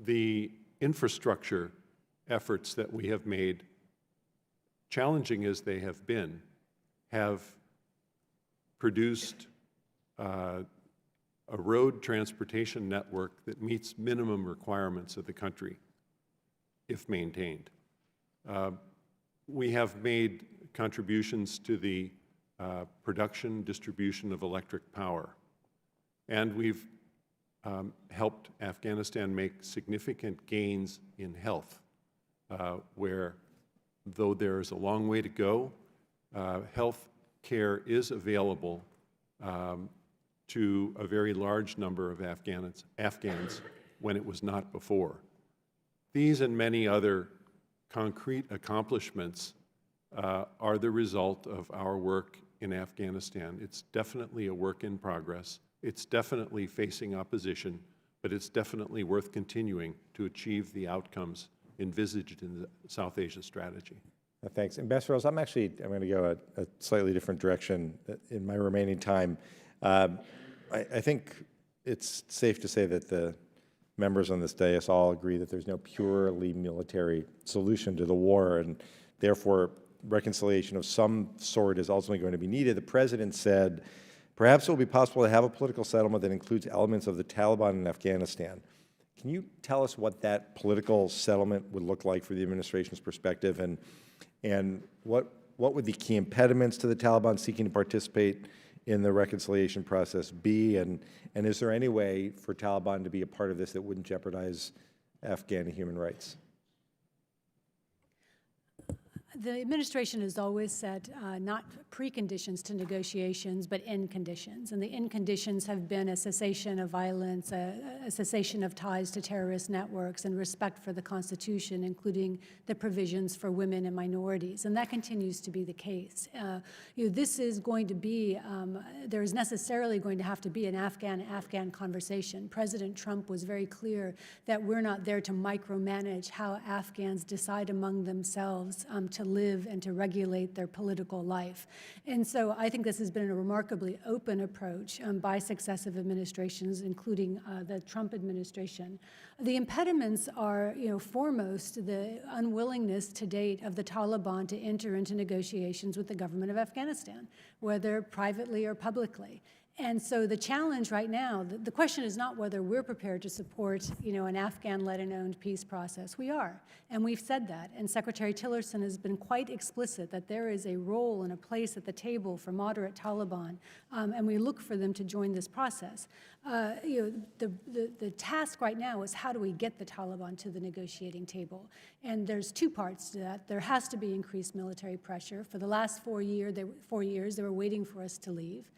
S10: The infrastructure efforts that we have made, challenging as they have been, have produced a road transportation network that meets minimum requirements of the country, if maintained. We have made contributions to the production, distribution of electric power, and we've helped Afghanistan make significant gains in health, where, though there is a long way to go, health care is available to a very large number of Afghans when it was not before. These and many other concrete accomplishments are the result of our work in Afghanistan. It's definitely a work in progress. It's definitely facing opposition, but it's definitely worth continuing to achieve the outcomes envisaged in the South Asia strategy.
S2: Thanks. Ambassador Rose, I'm going to go a slightly different direction in my remaining time. I think it's safe to say that the members on this dais all agree that there's no purely military solution to the war, and therefore reconciliation of some sort is ultimately going to be needed. The President said, perhaps it will be possible to have a political settlement that includes elements of the Taliban in Afghanistan. Can you tell us what that political settlement would look like for the administration's perspective, and what would the key impediments to the Taliban seeking to participate in the reconciliation process be, and is there any way for Taliban to be a part of this that wouldn't jeopardize Afghani human rights?
S9: The administration has always set not preconditions to negotiations, but end conditions. And the end conditions have been a cessation of violence, a cessation of ties to terrorist networks, and respect for the Constitution, including the provisions for women and minorities. And that continues to be the case. This is going to be, there is necessarily going to have to be an Afghan conversation. President Trump was very clear that we're not there to micromanage how Afghans decide among themselves to live and to regulate their political life. And so I think this has been a remarkably open approach by successive administrations, including the Trump administration. The impediments are, foremost, the unwillingness to date of the Taliban to enter into negotiations with the government of Afghanistan, whether privately or publicly. And so the challenge right now, the question is not whether we're prepared to support, an Afghan-led and owned peace process. We are, and we've said that. And Secretary Tillerson has been quite explicit that there is a role and a place at the table for moderate Taliban, and we look for them to join this process. The task right now is how do we get the Taliban to the negotiating table? And there's two parts to that. There has to be increased military pressure. For the last 4 years, they were waiting for us to leave.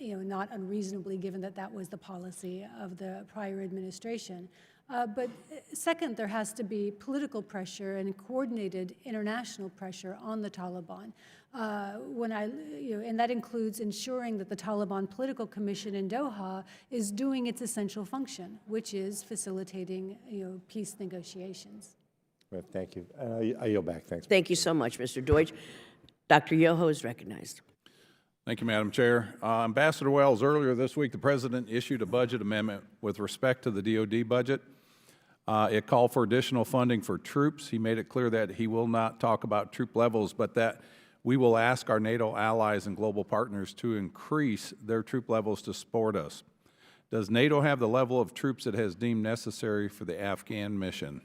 S9: Not unreasonably, given that that was the policy of the prior administration. But second, there has to be political pressure and coordinated international pressure on the Taliban. And that includes ensuring that the Taliban Political Commission in Doha is doing its essential function, which is facilitating, peace negotiations.
S2: Well, thank you. I yield back. Thanks.
S1: Thank you so much, Mr. Deutsch. Dr. Yoho is recognized.
S3: Thank you, Madam Chair. Ambassador Wells, earlier this week, the President issued a budget amendment with respect to the DoD budget. It called for additional funding for troops. He made it clear that he will not talk about troop levels, but that we will ask our NATO allies and global partners to increase their troop levels to support us. Does NATO have the level of troops it has deemed necessary for the Afghan mission?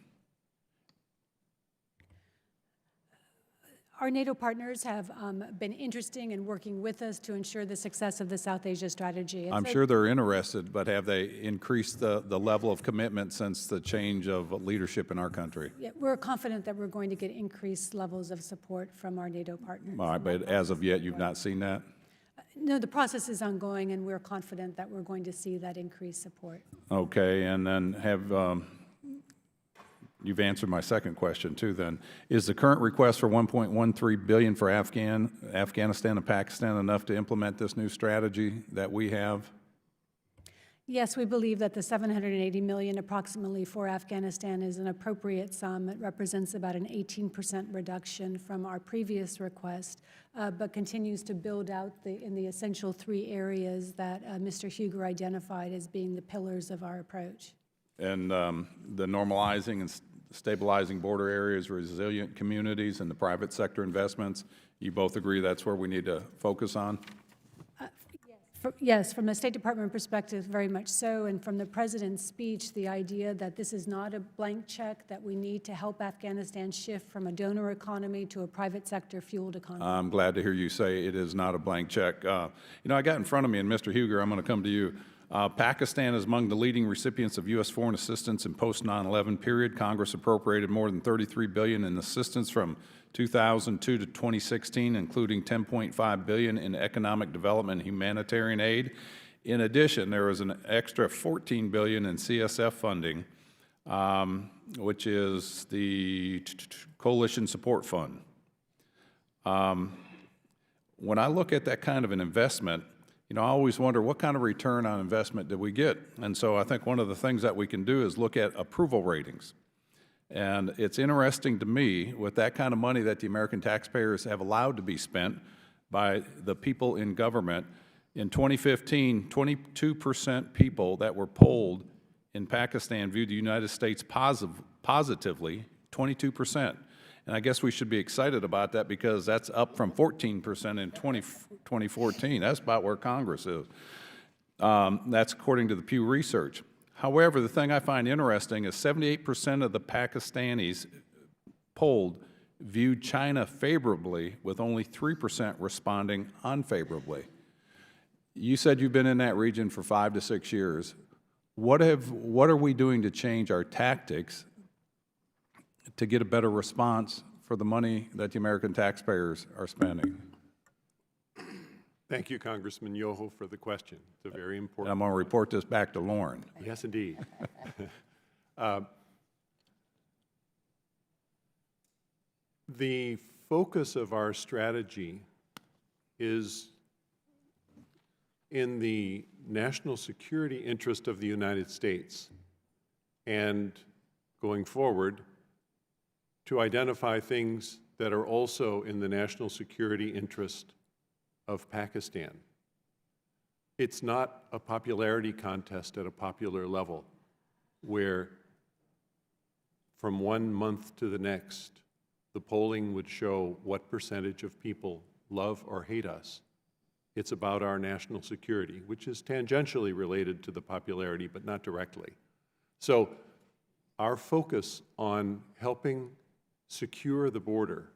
S9: Our NATO partners have been interesting in working with us to ensure the success of the South Asia strategy.
S3: I'm sure they're interested, but have they increased the level of commitment since the change of leadership in our country?
S9: Yeah, we're confident that we're going to get increased levels of support from our NATO partners.
S3: All right, but as of yet, you've not seen that?
S9: No, the process is ongoing, and we're confident that we're going to see that increased support.
S3: Okay, and then you've answered my second question too then. Is the current request for $1.13 billion for Afghanistan and Pakistan enough to implement this new strategy that we have?
S9: Yes, we believe that the $780 million approximately for Afghanistan is an appropriate sum. It represents about an 18% reduction from our previous request, but continues to build out in the essential 3 areas that Mr. Huger identified as being the pillars of our approach.
S3: And the normalizing and stabilizing border areas, resilient communities, and the private sector investments, you both agree that's where we need to focus on?
S9: Yes, from a State Department perspective, very much so. And from the President's speech, the idea that this is not a blank check, that we need to help Afghanistan shift from a donor economy to a private sector fueled economy.
S3: I'm glad to hear you say it is not a blank check. You know, I got in front of me, and Mr. Huger, I'm going to come to you. Pakistan is among the leading recipients of U.S. foreign assistance in post-9/11 period. Congress appropriated more than $33 billion in assistance from 2002 to 2016, including $10.5 billion in economic development and humanitarian aid. In addition, there was an extra $14 billion in CSF funding, which is the Coalition Support Fund. When I look at that kind of an investment, you know, I always wonder what kind of return on investment did we get? And so I think one of the things that we can do is look at approval ratings. And it's interesting to me, with that kind of money that the American taxpayers have allowed to be spent by the people in government, in 2015, 22% people that were polled in Pakistan viewed the United States positively, 22%. And I guess we should be excited about that because that's up from 14% in 2014. That's about where Congress is. That's according to the Pew Research. However, the thing I find interesting is 78% of the Pakistanis polled viewed China favorably, with only 3% responding unfavorably. You said you've been in that region for 5 to 6 years. What are we doing to change our tactics to get a better response for the money that the American taxpayers are spending?
S10: Thank you, Congressman Yoho, for the question. It's a very important
S3: I'm going to report this back to Lauren.
S10: Yes, indeed. The focus of our strategy is in the national security interest of the United States, and going forward, to identify things that are also in the national security interest of Pakistan. It's not a popularity contest at a popular level where from one month to the next, the polling would show what percentage of people love or hate us. It's about our national security, which is tangentially related to the popularity, but not directly. So our focus on helping secure the border,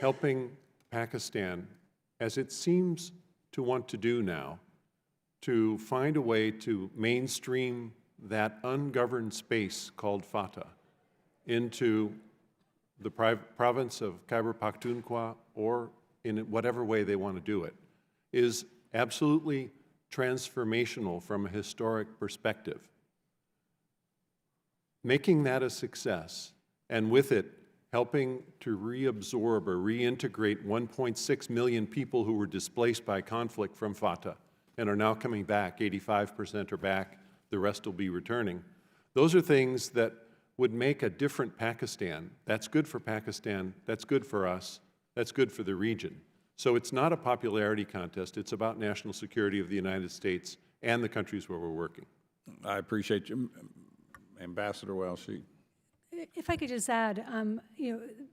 S10: helping Pakistan, as it seems to want to do now, to find a way to mainstream that ungoverned space called Fatah into the province of Khyber Pakhtunkhwa, or in whatever way they want to do it, is absolutely transformational from a historic perspective. Making that a success, and with it helping to reabsorb or reintegrate 1.6 million people who were displaced by conflict from Fatah and are now coming back, 85% are back, the rest will be returning. Those are things that would make a different Pakistan. That's good for Pakistan, that's good for us, that's good for the region. So it's not a popularity contest, it's about national security of the United States and the countries where we're working.
S3: I appreciate you, Ambassador Welsh.
S9: If I could just add,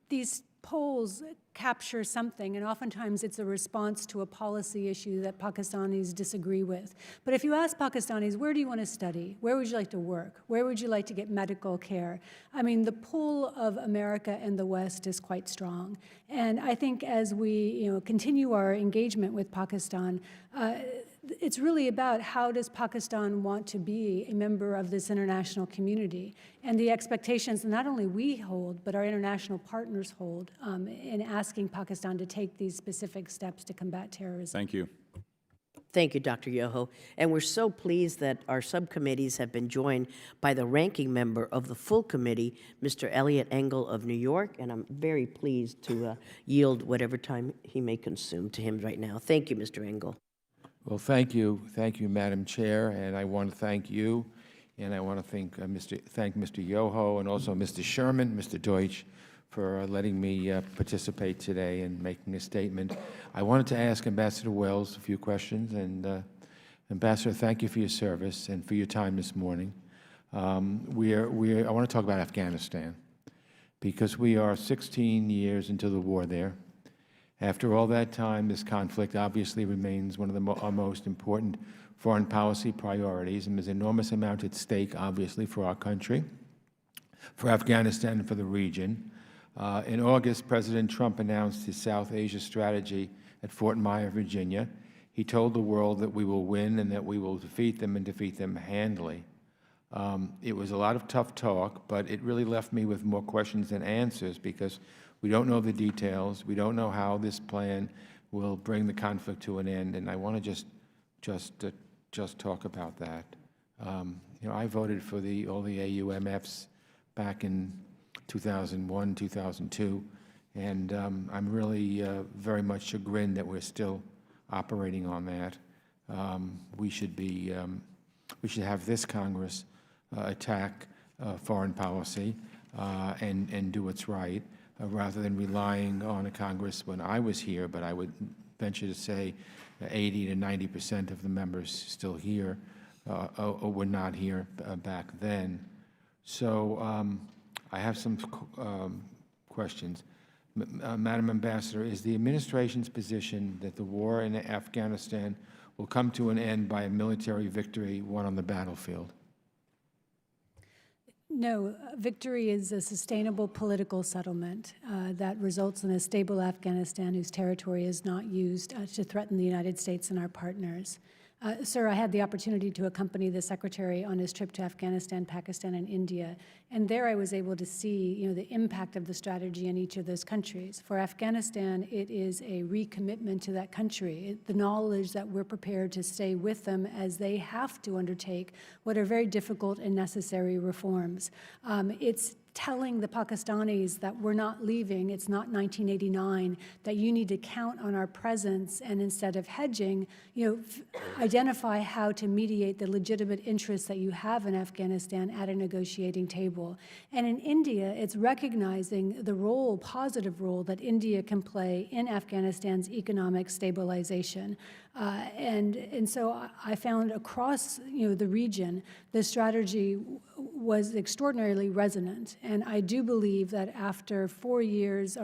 S9: these polls capture something, and oftentimes it's a response to a policy issue that Pakistanis disagree with. But if you ask Pakistanis, where do you want to study? Where would you like to work? Where would you like to get medical care? I mean, the pull of America and the West is quite strong. And I think as we continue our engagement with Pakistan, it's really about how does Pakistan want to be a member of this international community, and the expectations that not only we hold, but our international partners hold in asking Pakistan to take these specific steps to combat terrorism.
S3: Thank you.
S1: Thank you, Dr. Yoho. And we're so pleased that our subcommittees have been joined by the ranking member of the full committee, Mr. Elliot Engel of New York, and I'm very pleased to yield whatever time he may consume to him right now. Thank you, Mr. Engel.
S11: Well, thank you, Madam Chair, and I want to thank you, and I want to thank Mr. Yoho and also Mr. Sherman, Mr. Deutsch, for letting me participate today and making a statement. I wanted to ask Ambassador Wells a few questions, and Ambassador, thank you for your service and for your time this morning. I want to talk about Afghanistan, because we are 16 years into the war there. After all that time, this conflict obviously remains one of our most important foreign policy priorities, and there's an enormous amount at stake, obviously, for our country, for Afghanistan, and for the region. In August, President Trump announced his South Asia strategy at Fort Myer, Virginia. He told the world that we will win and that we will defeat them and defeat them handily. It was a lot of tough talk, but it really left me with more questions than answers, because we don't know the details. We don't know how this plan will bring the conflict to an end, and I want to just talk about that. You know, I voted for all the AUMFs back in 2001, 2002, and I'm really very much chagrined that we're still operating on that. We should have this Congress attack foreign policy and do what's right, rather than relying on a Congress when I was here, but I would venture to say 80 to 90% of the members still here or were not here back then. So I have some questions. Madam Ambassador, is the administration's position that the war in Afghanistan will come to an end by a military victory won on the battlefield?
S9: No, victory is a sustainable political settlement that results in a stable Afghanistan whose territory is not used to threaten the United States and our partners. Sir, I had the opportunity to accompany the Secretary on his trip to Afghanistan, Pakistan, and India, and there I was able to see, the impact of the strategy in each of those countries. For Afghanistan, it is a recommitment to that country, the knowledge that we're prepared to stay with them as they have to undertake what are very difficult and necessary reforms. It's telling the Pakistanis that we're not leaving, it's not 1989, that you need to count on our presence, and instead of hedging, identify how to mediate the legitimate interests that you have in Afghanistan at a negotiating table. And in India, it's recognizing the positive role that India can play in Afghanistan's economic stabilization. And so I found across the region, the strategy was extraordinarily resonant. And I do believe that after 4 years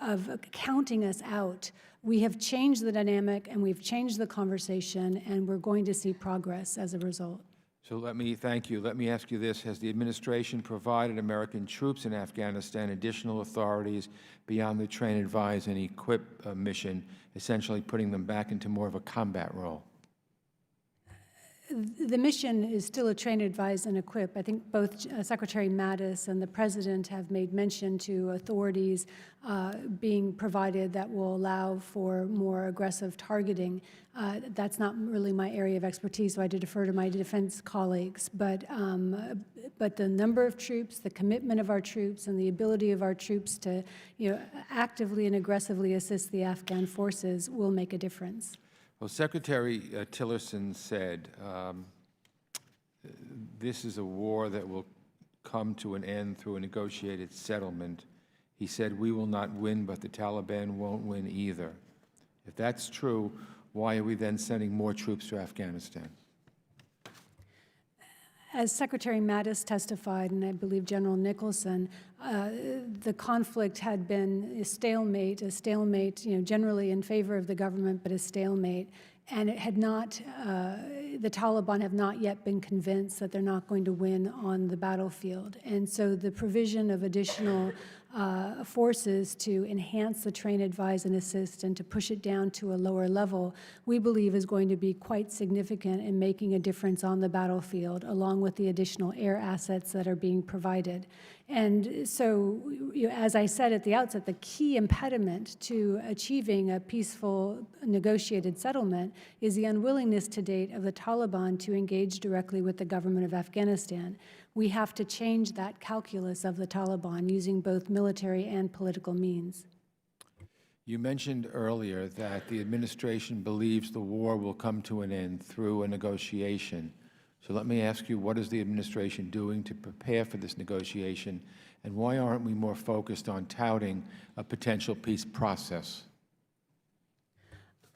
S9: of counting us out, we have changed the dynamic and we've changed the conversation, and we're going to see progress as a result.
S11: So thank you. Let me ask you this. Has the administration provided American troops in Afghanistan additional authorities beyond the train, advise, and equip mission, essentially putting them back into more of a combat role?
S9: The mission is still a train, advise, and equip. I think both Secretary Mattis and the President have made mention to authorities being provided that will allow for more aggressive targeting. That's not really my area of expertise, so I did defer to my defense colleagues. But the number of troops, the commitment of our troops, and the ability of our troops to actively and aggressively assist the Afghan forces will make a difference.
S11: Well, Secretary Tillerson said this is a war that will come to an end through a negotiated settlement. He said, we will not win, but the Taliban won't win either. If that's true, why are we then sending more troops to Afghanistan?
S9: As Secretary Mattis testified, and I believe General Nicholson, the conflict had been a stalemate, generally in favor of the government, but a stalemate. And it had not, the Taliban have not yet been convinced that they're not going to win on the battlefield. And so the provision of additional forces to enhance the train, advise, and assist and to push it down to a lower level, we believe is going to be quite significant in making a difference on the battlefield, along with the additional air assets that are being provided. And so, as I said at the outset, the key impediment to achieving a peaceful negotiated settlement is the unwillingness to date of the Taliban to engage directly with the government of Afghanistan. We have to change that calculus of the Taliban using both military and political means.
S11: You mentioned earlier that the administration believes the war will come to an end through a negotiation. So let me ask you, what is the administration doing to prepare for this negotiation, and why aren't we more focused on touting a potential peace process?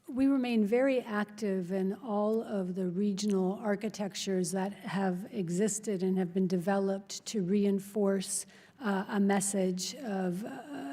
S9: We remain very active in all of the regional architectures that have existed and have been developed to reinforce a message of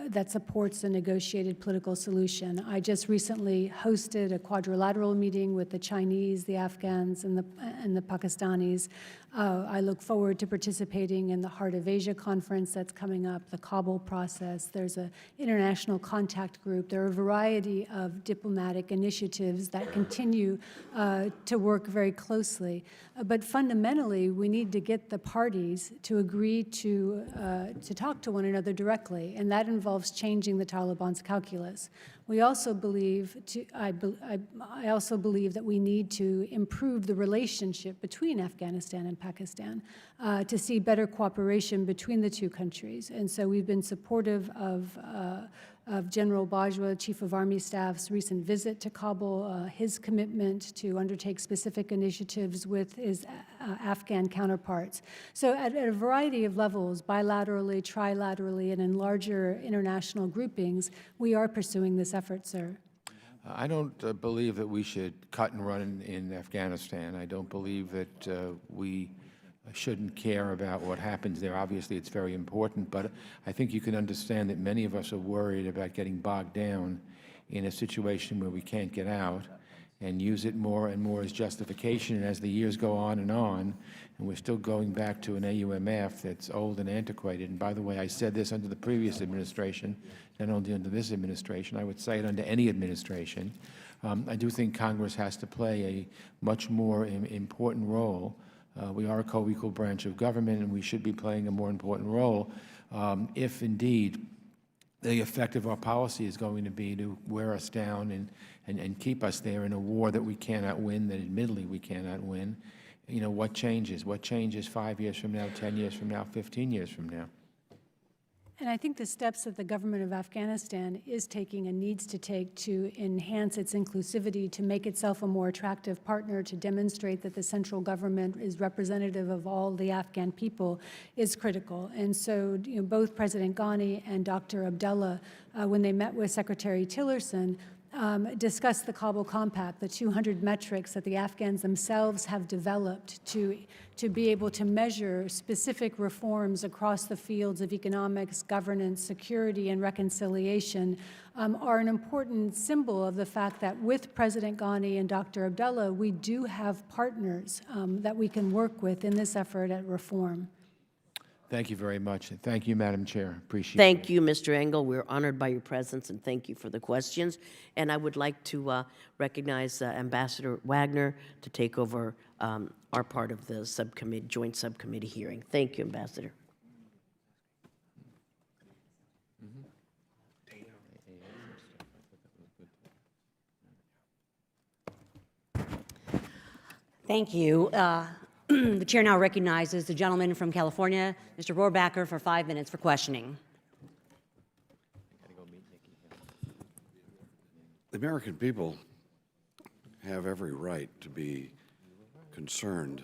S9: that supports a negotiated political solution. I just recently hosted a quadrilateral meeting with the Chinese, the Afghans, and the Pakistanis. I look forward to participating in the Heart of Asia conference that's coming up, the Kabul process. There's an international contact group. There are a variety of diplomatic initiatives that continue to work very closely. But fundamentally, we need to get the parties to agree to talk to one another directly, and that involves changing the Taliban's calculus. We also believe, I also believe that we need to improve the relationship between Afghanistan and Pakistan to see better cooperation between the two countries. And so we've been supportive of General Bajwa, Chief of Army Staff's recent visit to Kabul, his commitment to undertake specific initiatives with his Afghan counterparts. So at a variety of levels, bilaterally, trilaterally, and in larger international groupings, we are pursuing this effort, sir.
S11: I don't believe that we should cut and run in Afghanistan. I don't believe that we shouldn't care about what happens there. Obviously, it's very important, but I think you can understand that many of us are worried about getting bogged down in a situation where we can't get out and use it more and more as justification. And as the years go on, and we're still going back to an AUMF that's old and antiquated. And by the way, I said this under the previous administration, not only under this administration, I would say it under any administration. I do think Congress has to play a much more important role. We are a co-equal branch of government, and we should be playing a more important role if indeed the effect of our policy is going to be to wear us down and keep us there in a war that we cannot win, that admittedly we cannot win. You know, what changes? What changes 5 years from now, 10 years from now, 15 years from now?
S9: And I think the steps that the government of Afghanistan is taking and needs to take to enhance its inclusivity, to make itself a more attractive partner, to demonstrate that the central government is representative of all the Afghan people is critical. And so, both President Ghani and Dr. Abdullah, when they met with Secretary Tillerson, discussed the Kabul Compact, the 200 metrics that the Afghans themselves have developed to be able to measure specific reforms across the fields of economics, governance, security, and reconciliation are an important symbol of the fact that with President Ghani and Dr. Abdullah, we do have partners that we can work with in this effort at reform.
S11: Thank you very much. Thank you, Madam Chair. Appreciate it.
S1: Thank you, Mr. Engel. We're honored by your presence, and thank you for the questions. And I would like to recognize Ambassador Wagner to take over our part of the subcommittee, joint subcommittee hearing. Thank you, Ambassador.
S8: Thank you. The chair now recognizes the gentleman from California, Mr. Rohrbacher, for 5 minutes for questioning.
S5: The American people have every right to be concerned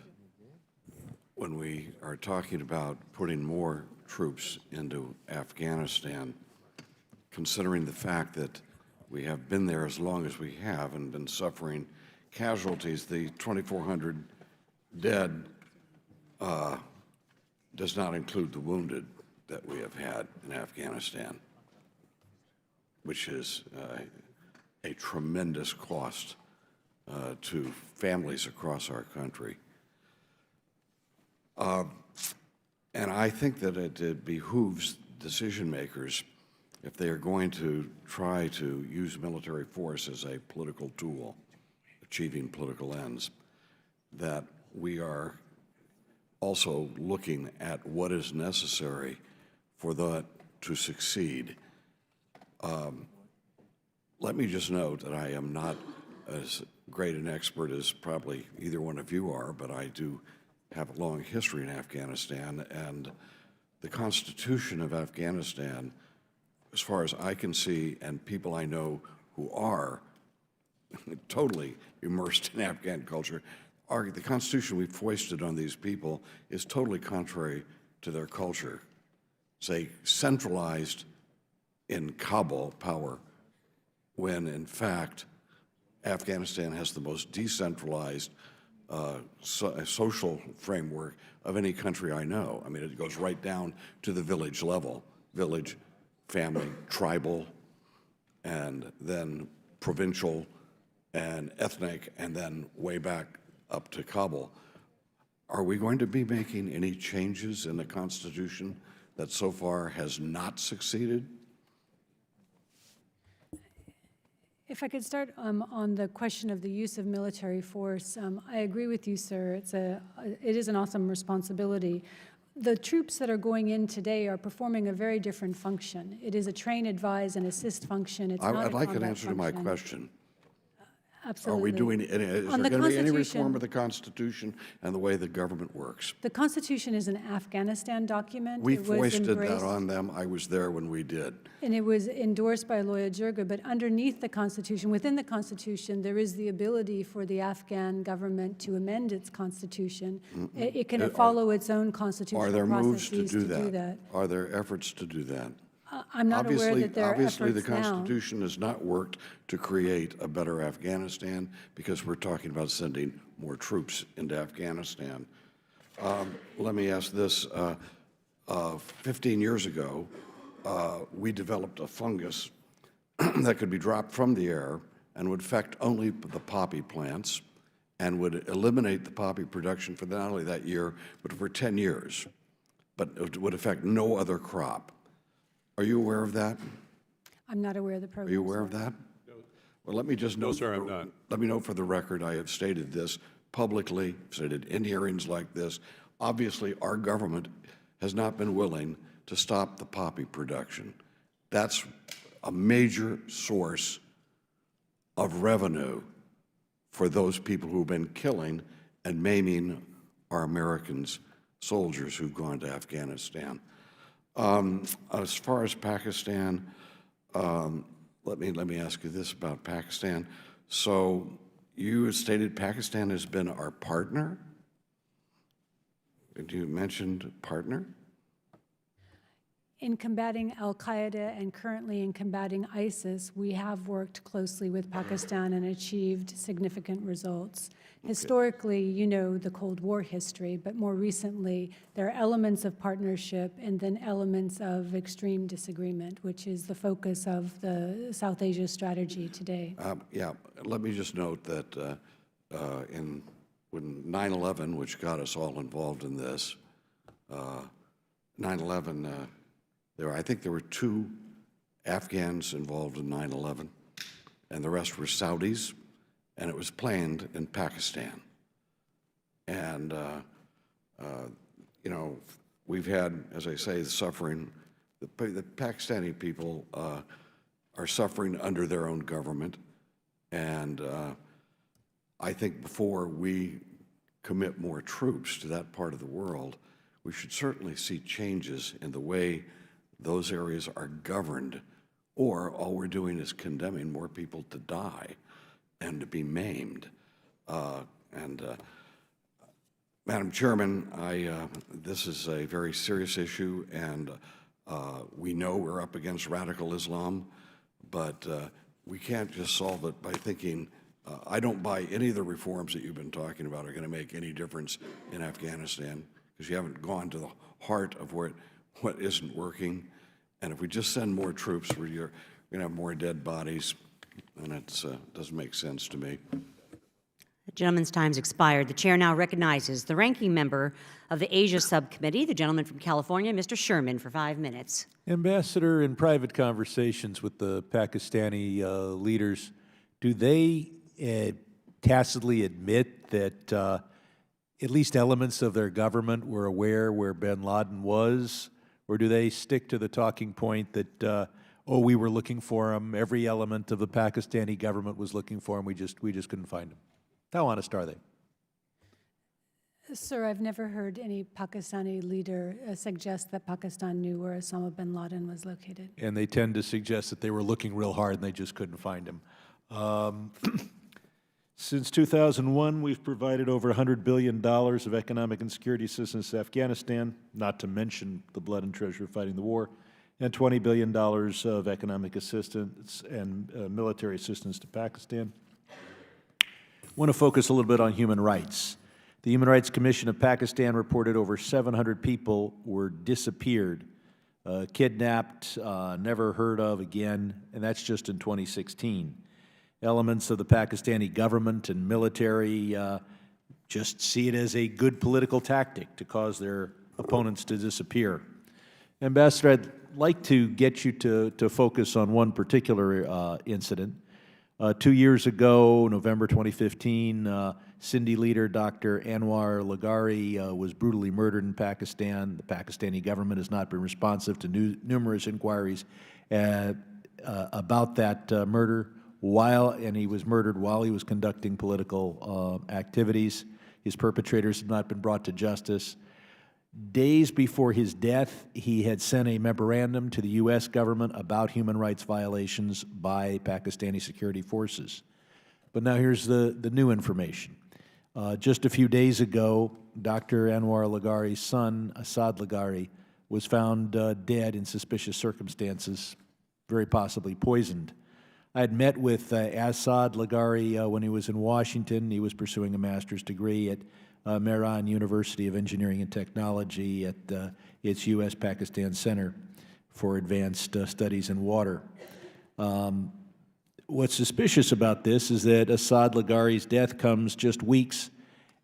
S5: when we are talking about putting more troops into Afghanistan, considering the fact that we have been there as long as we have and been suffering casualties. The 2,400 dead does not include the wounded that we have had in Afghanistan, which is a tremendous cost to families across our country. And I think that it behooves decision makers, if they are going to try to use military force as a political tool, achieving political ends, that we are also looking at what is necessary for that to succeed. Let me just note that I am not as great an expert as probably either one of you are, but I do have a long history in Afghanistan, and the Constitution of Afghanistan, as far as I can see, and people I know who are totally immersed in Afghan culture, the Constitution we've foisted on these people is totally contrary to their culture. It's a centralized in Kabul power, when in fact Afghanistan has the most decentralized social framework of any country I know. I mean, it goes right down to the village level, village, family, tribal, and then provincial and ethnic, and then way back up to Kabul. Are we going to be making any changes in the Constitution that so far has not succeeded?
S9: If I could start on the question of the use of military force, I agree with you, sir. It is an awesome responsibility. The troops that are going in today are performing a very different function. It is a train, advise, and assist function. It's not
S5: I'd like an
S9: combat
S5: answer to my
S9: function.
S5: question.
S9: Absolutely.
S5: Are we doing any, is
S9: On
S5: there
S9: the
S5: going to be any
S9: Constitution-
S5: reform of the Constitution and the way the government works?
S9: The Constitution is an Afghanistan document.
S5: We
S9: It was
S5: foisted that
S9: embraced-
S5: on them. I was there when we did.
S9: And it was endorsed by Loya Jirga, but underneath the Constitution, within the Constitution, there is the ability for the Afghan government to amend its Constitution. It can follow its own
S5: Are
S9: constitutional
S5: there moves
S9: processes
S5: to do that?
S9: that.
S5: Are there efforts to do that?
S9: I'm not aware that there are
S5: Obviously, the
S9: efforts now.
S5: Constitution has not worked to create a better Afghanistan, because we're talking about sending more troops into Afghanistan. Let me ask this. 15 years ago, we developed a fungus that could be dropped from the air and would affect only the poppy plants and would eliminate the poppy production for not only that year, but for 10 years. But it would affect no other crop. Are you aware of that?
S9: I'm not aware of the program.
S5: Are you aware of that? Well, let me just note.
S10: No, sir, I'm not.
S5: Let me note for the record, I have stated this publicly, stated in hearings like this. Obviously, our government has not been willing to stop the poppy production. That's a major source of revenue for those people who've been killing and maiming our Americans, soldiers who've gone to Afghanistan. As far as Pakistan, let me ask you this about Pakistan. So you stated Pakistan has been our partner. You mentioned partner?
S9: In combating al-Qaeda and currently in combating ISIS, we have worked closely with Pakistan and achieved significant results. Historically, you know the Cold War history, but more recently, there are elements of partnership and then elements of extreme disagreement, which is the focus of the South Asia strategy today.
S5: Yeah, let me just note that when 9/11, which got us all involved in this, 9/11, I think there were 2 Afghans involved in 9/11, and the rest were Saudis, and it was planned in Pakistan. And, you know, we've had, as I say, the suffering. The Pakistani people are suffering under their own government, and I think before we commit more troops to that part of the world, we should certainly see changes in the way those areas are governed, or all we're doing is condemning more people to die and to be maimed. Madam Chairman, this is a very serious issue, and we know we're up against radical Islam, but we can't just solve it by thinking, I don't buy any of the reforms that you've been talking about are going to make any difference in Afghanistan, because you haven't gone to the heart of what isn't working. And if we just send more troops, we're going to have more dead bodies, and it doesn't make sense to me.
S8: The gentleman's time's expired. The chair now recognizes the ranking member of the Asia Subcommittee, the gentleman from California, Mr. Sherman, for 5 minutes.
S12: Ambassador, in private conversations with the Pakistani leaders, do they tacitly admit that at least elements of their government were aware where bin Laden was? Or do they stick to the talking point that, oh, we were looking for him, every element of the Pakistani government was looking for him, we just couldn't find him? How honest are they?
S9: Sir, I've never heard any Pakistani leader suggest that Pakistan knew where Osama bin Laden was located.
S12: And they tend to suggest that they were looking real hard and they just couldn't find him. Since 2001, we've provided over $100 billion of economic and security assistance to Afghanistan, not to mention the blood and treasure of fighting the war, and $20 billion of economic assistance and military assistance to Pakistan. I want to focus a little bit on human rights. The Human Rights Commission of Pakistan reported over 700 people were disappeared, kidnapped, never heard of again, and that's just in 2016. Elements of the Pakistani government and military just see it as a good political tactic to cause their opponents to disappear. Ambassador, I'd like to get you to focus on one particular incident. 2 years ago, November 2015, Sindhi leader Dr. Anwar Laghari was brutally murdered in Pakistan. The Pakistani government has not been responsive to numerous inquiries about that murder, and he was murdered while he was conducting political activities. His perpetrators have not been brought to justice. Days before his death, he had sent a memorandum to the U.S. government about human rights violations by Pakistani security forces. But now here's the new information. Just a few days ago, Dr. Anwar Laghari's son, Asad Laghari, was found dead in suspicious circumstances, very possibly poisoned. I had met with Asad Laghari when he was in Washington. He was pursuing a master's degree at Mehran University of Engineering and Technology at its U.S.-Pakistan Center for Advanced Studies in Water. What's suspicious about this is that Asad Laghari's death comes just weeks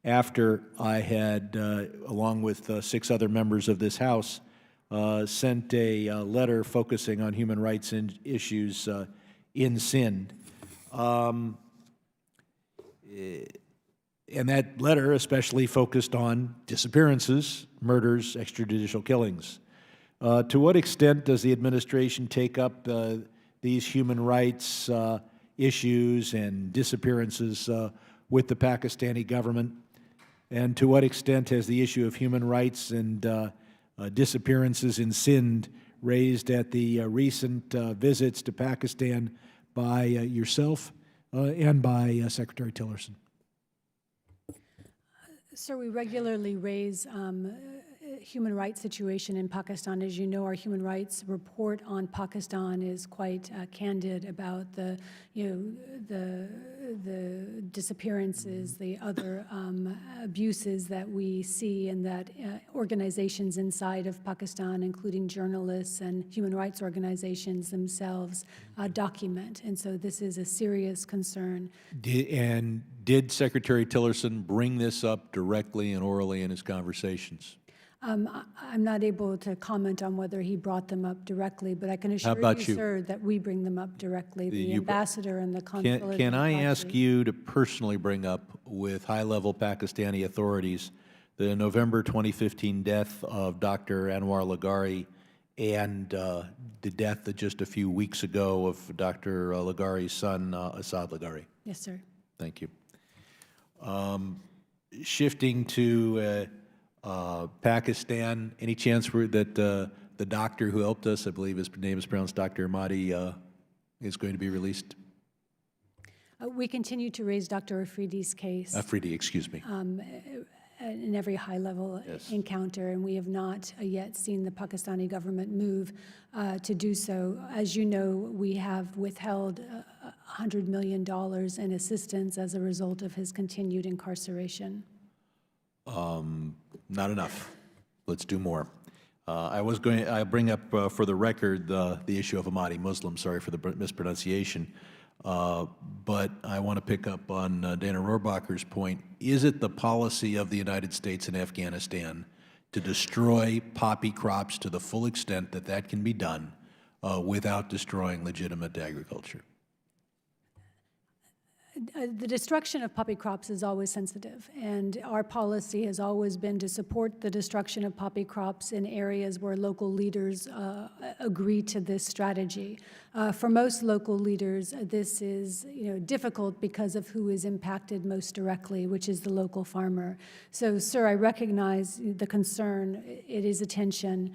S12: after I had, along with 6 other members of this House, sent a letter focusing on human rights issues in Sindh. And that letter especially focused on disappearances, murders, extrajudicial killings. To what extent does the administration take up these human rights issues and disappearances with the Pakistani government? And to what extent has the issue of human rights and disappearances in Sindh raised at the recent visits to Pakistan by yourself and by Secretary Tillerson?
S9: Sir, we regularly raise human rights situation in Pakistan. As you know, our human rights report on Pakistan is quite candid about the disappearances, the other abuses that we see, and that organizations inside of Pakistan, including journalists and human rights organizations themselves, document. And so this is a serious concern.
S12: Did Secretary Tillerson bring this up directly and orally in his conversations?
S9: I'm not able to comment on whether he brought them up directly, but I can assure you, sir, that we bring them up directly, the ambassador and the consulate.
S12: Can I ask you to personally bring up with high-level Pakistani authorities the November 2015 death of Dr. Anwar Laghari and the death just a few weeks ago of Dr. Laghari's son, Asad Laghari?
S9: Yes, sir.
S12: Thank you. Shifting to Pakistan, any chance that the doctor who helped us, I believe his name is pronounced Dr. Ahmadi, is going to be released?
S9: We continue to raise Dr. Afridi's case.
S12: Afridi, excuse me.
S9: In every high-level encounter, and we have not yet seen the Pakistani government move to do so. As you know, we have withheld $100 million in assistance as a result of his continued incarceration.
S12: Not enough. Let's do more. I bring up for the record the issue of Ahmadi Muslim. Sorry for the mispronunciation. But I want to pick up on Dana Rohrbacher's point. Is it the policy of the United States in Afghanistan to destroy poppy crops to the full extent that that can be done without destroying legitimate agriculture?
S9: The destruction of poppy crops is always sensitive, and our policy has always been to support the destruction of poppy crops in areas where local leaders agree to this strategy. For most local leaders, this is difficult because of who is impacted most directly, which is the local farmer. So, sir, I recognize the concern. It is a tension.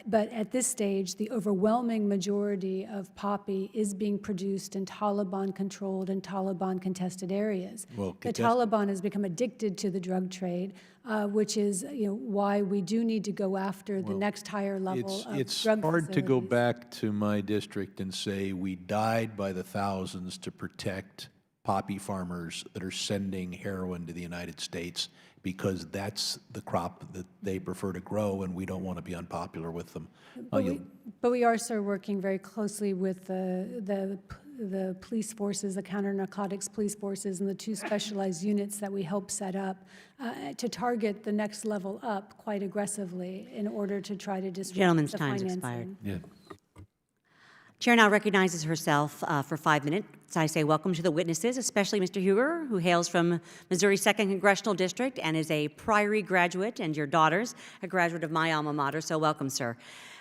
S9: But at this stage, the overwhelming majority of poppy is being produced in Taliban-controlled and Taliban-contested areas.
S12: Well,
S9: the Taliban has become addicted to the drug trade, which is why we do need to go after the next higher level of
S12: It's
S9: drug
S12: hard to go
S9: facilities.
S12: back to my district and say we died by the thousands to protect poppy farmers that are sending heroin to the United States because that's the crop that they prefer to grow, and we don't want to be unpopular with them.
S9: But we are, sir, working very closely with the police forces, the counter-narcotics police forces, and the two specialized units that we help set up to target the next level up quite aggressively in order to try to disrupt
S8: Gentleman's
S9: the
S8: time's
S9: financing.
S8: expired.
S12: Yeah.
S8: Chair now recognizes herself for 5 minutes. I say welcome to the witnesses, especially Mr. Huger, who hails from Missouri's 2nd Congressional District and is a Priory graduate, and your daughter's a graduate of my alma mater, so welcome, sir.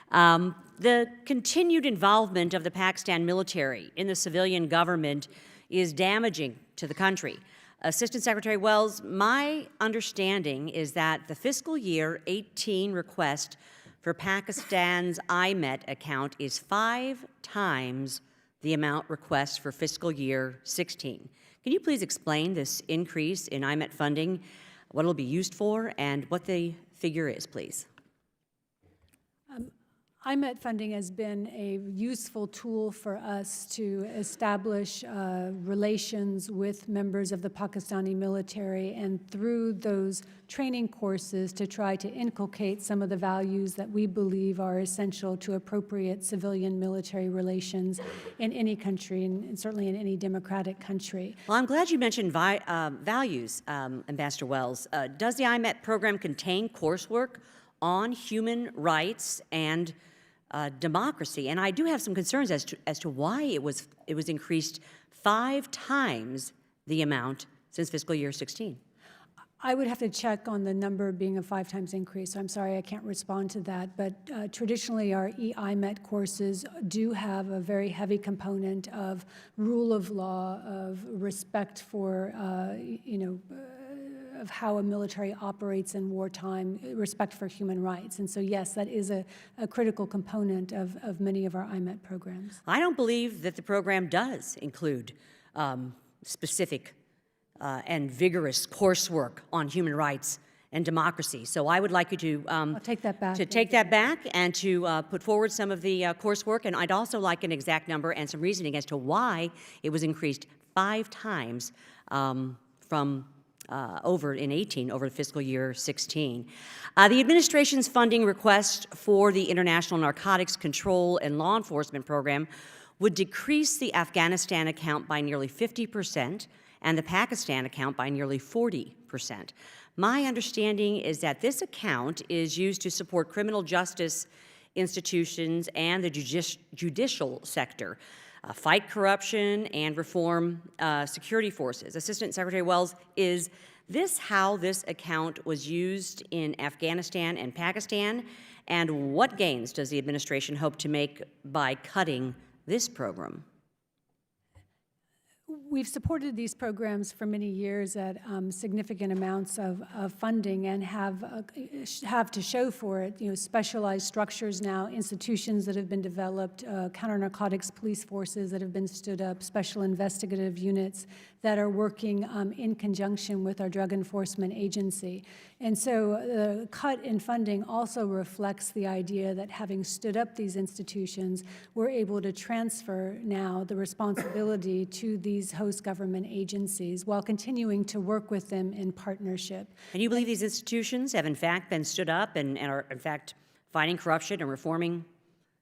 S8: The continued involvement of the Pakistan military in the civilian government is damaging to the country. Assistant Secretary Wells, my understanding is that the fiscal year 18 request for Pakistan's IMET account is 5 times the amount request for fiscal year 16. Can you please explain this increase in IMET funding, what it'll be used for, and what the figure is, please?
S9: IMET funding has been a useful tool for us to establish relations with members of the Pakistani military, and through those training courses to try to inculcate some of the values that we believe are essential to appropriate civilian-military relations in any country, and certainly in any democratic country.
S8: Well, I'm glad you mentioned values, Ambassador Wells. Does the IMET program contain coursework on human rights and democracy? And I do have some concerns as to why it was increased 5 times the amount since fiscal year 16.
S9: I would have to check on the number being a 5 times increase. I'm sorry, I can't respond to that. But traditionally, our EIMET courses do have a very heavy component of rule of law, of respect for, of how a military operates in wartime, respect for human rights. And so, yes, that is a critical component of many of our IMET programs.
S8: I don't believe that the program does include specific and vigorous coursework on human rights and democracy. So I would like you to
S9: I'll take that back.
S8: To take that back and to put forward some of the coursework. And I'd also like an exact number and some reasoning as to why it was increased 5 times from over in 18 over fiscal year 16. The administration's funding request for the International Narcotics Control and Law Enforcement Program would decrease the Afghanistan account by nearly 50% and the Pakistan account by nearly 40%. My understanding is that this account is used to support criminal justice institutions and the judicial sector, fight corruption and reform security forces. Assistant Secretary Wells, is this how this account was used in Afghanistan and Pakistan? And what gains does the administration hope to make by cutting this program?
S9: We've supported these programs for many years at significant amounts of funding, and have to show for it, specialized structures now, institutions that have been developed, counter-narcotics police forces that have been stood up, special investigative units that are working in conjunction with our drug enforcement agency. And so the cut in funding also reflects the idea that having stood up these institutions, we're able to transfer now the responsibility to these host government agencies while continuing to work with them in partnership.
S8: And you believe these institutions have in fact been stood up and are in fact fighting corruption and reforming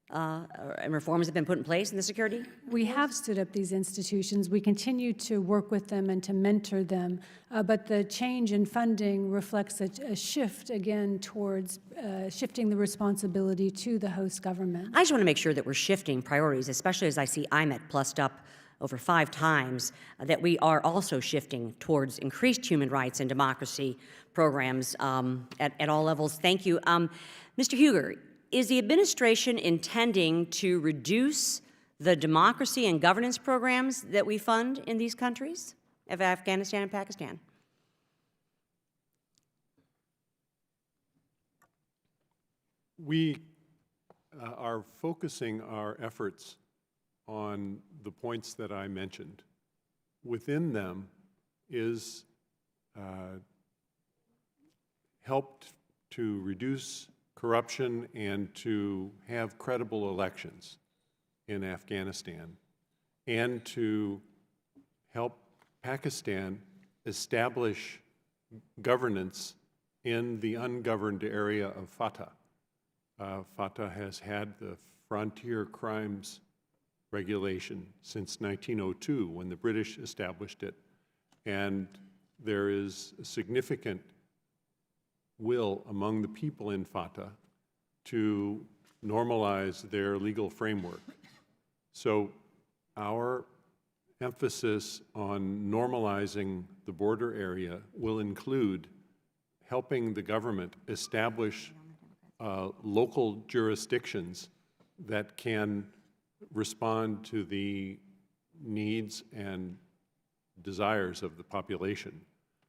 S8: and reforms have been put in place in the security?
S9: We have stood up these institutions. We continue to work with them and to mentor them, but the change in funding reflects a shift again towards shifting the responsibility to the host government.
S8: I just want to make sure that we're shifting priorities, especially as I see IMET plussed up over 5 times, that we are also shifting towards increased human rights and democracy programs at all levels. Thank you. Mr. Huger, is the administration intending to reduce the democracy and governance programs that we fund in these countries, of Afghanistan and Pakistan?
S10: We are focusing our efforts on the points that I mentioned. Within them is helped to reduce corruption and to have credible elections in Afghanistan, and to help Pakistan establish governance in the ungoverned area of FATA. FATA has had the frontier crimes regulation since 1902, when the British established it, and there is a significant will among the people in FATA to normalize their legal framework. So our emphasis on normalizing the border area will include helping the government establish local jurisdictions that can respond to the needs and desires of the population.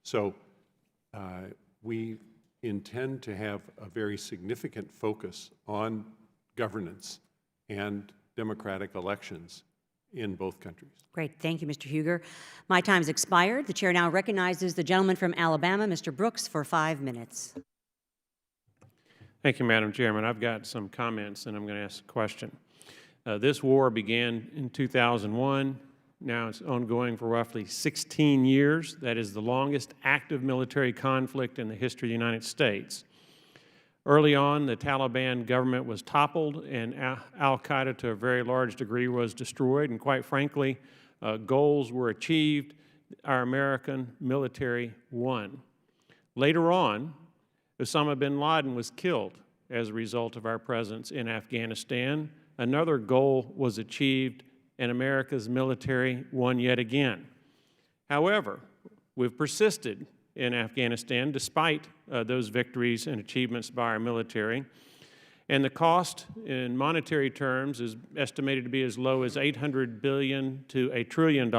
S10: So we intend to have a very significant focus on governance and democratic elections in both countries.
S8: Great. Thank you, Mr. Huger. My time's expired. The chair now recognizes the gentleman from Alabama, Mr. Brooks, for 5 minutes.
S13: Thank you, Madam Chairman. I've got some comments, and I'm going to ask a question. This war began in 2001. Now it's ongoing for roughly 16 years. That is the longest active military conflict in the history of the United States. Early on, the Taliban government was toppled, and al-Qaeda, to a very large degree, was destroyed. And quite frankly, goals were achieved. Our American military won. Later on, Osama bin Laden was killed as a result of our presence in Afghanistan. Another goal was achieved, and America's military won yet again. However, we've persisted in Afghanistan despite those victories and achievements by our military, and the cost in monetary terms is estimated to be as low as $800 billion to $1 trillion,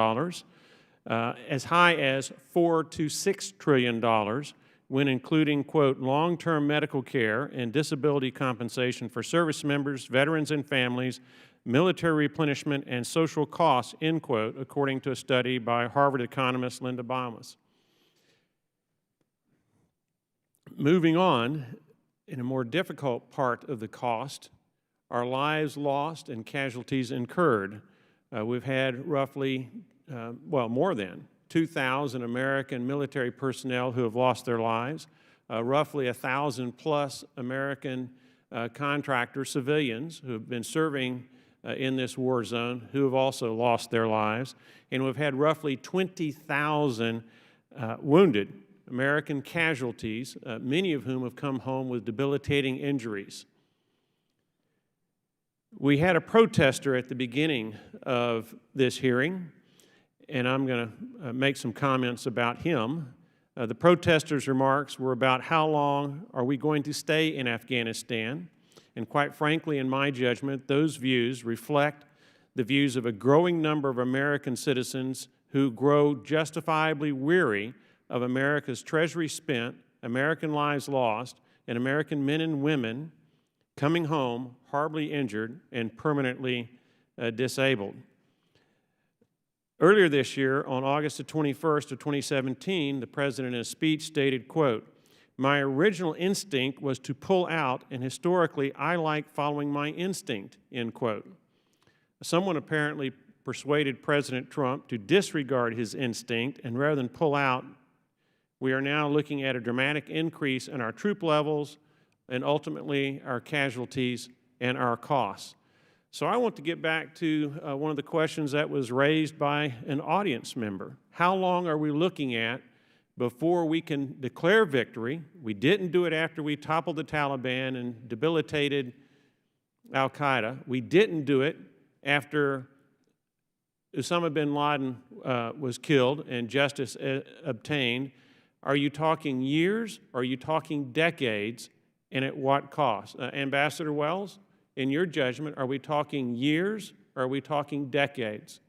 S13: as high as $4 to $6 trillion when including, quote, long-term medical care and disability compensation for service members, veterans and families, military replenishment, and social costs, end quote, according to a study by Harvard economist Linda Bamas. Moving on, in a more difficult part of the cost, are lives lost and casualties incurred. We've had roughly, more than 2,000 American military personnel who have lost their lives, roughly 1,000 plus American contractors, civilians who have been serving in this war zone who have also lost their lives, and we've had roughly 20,000 wounded American casualties, many of whom have come home with debilitating injuries. We had a protester at the beginning of this hearing, and I'm going to make some comments about him. The protester's remarks were about how long are we going to stay in Afghanistan, and quite frankly, in my judgment, those views reflect the views of a growing number of American citizens who grow justifiably weary of America's treasury spent, American lives lost, and American men and women coming home horribly injured and permanently disabled. Earlier this year, on August the 21st of 2017, the President in a speech stated, quote, "My original instinct was to pull out, and historically, I like following my instinct," end quote. Someone apparently persuaded President Trump to disregard his instinct, and rather than pull out, we are now looking at a dramatic increase in our troop levels and ultimately our casualties and our costs. So I want to get back to one of the questions that was raised by an audience member. How long are we looking at before we can declare victory? We didn't do it after we toppled the Taliban and debilitated al-Qaeda. We didn't do it after Osama bin Laden was killed and justice obtained. Are you talking years? Or are you talking decades? And at what cost? Ambassador Wells, in your judgment, are we talking years or are we talking decades?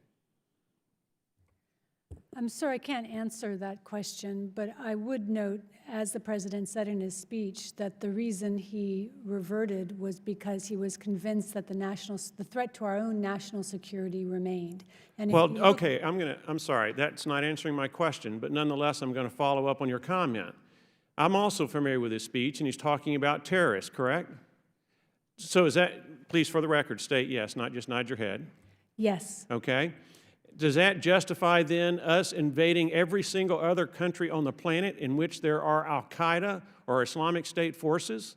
S9: I'm sorry, I can't answer that question, but I would note, as the President said in his speech, that the reason he reverted was because he was convinced that the threat to our own national security remained. And
S13: Well, okay, I'm sorry, that's not answering my question, but nonetheless, I'm going to follow up on your comment. I'm also familiar with his speech, and he's talking about terrorists, correct? So is that, please for the record, state yes, not just nod your head.
S9: Yes.
S13: Okay. Does that justify then us invading every single other country on the planet in which there are al-Qaeda or Islamic State forces?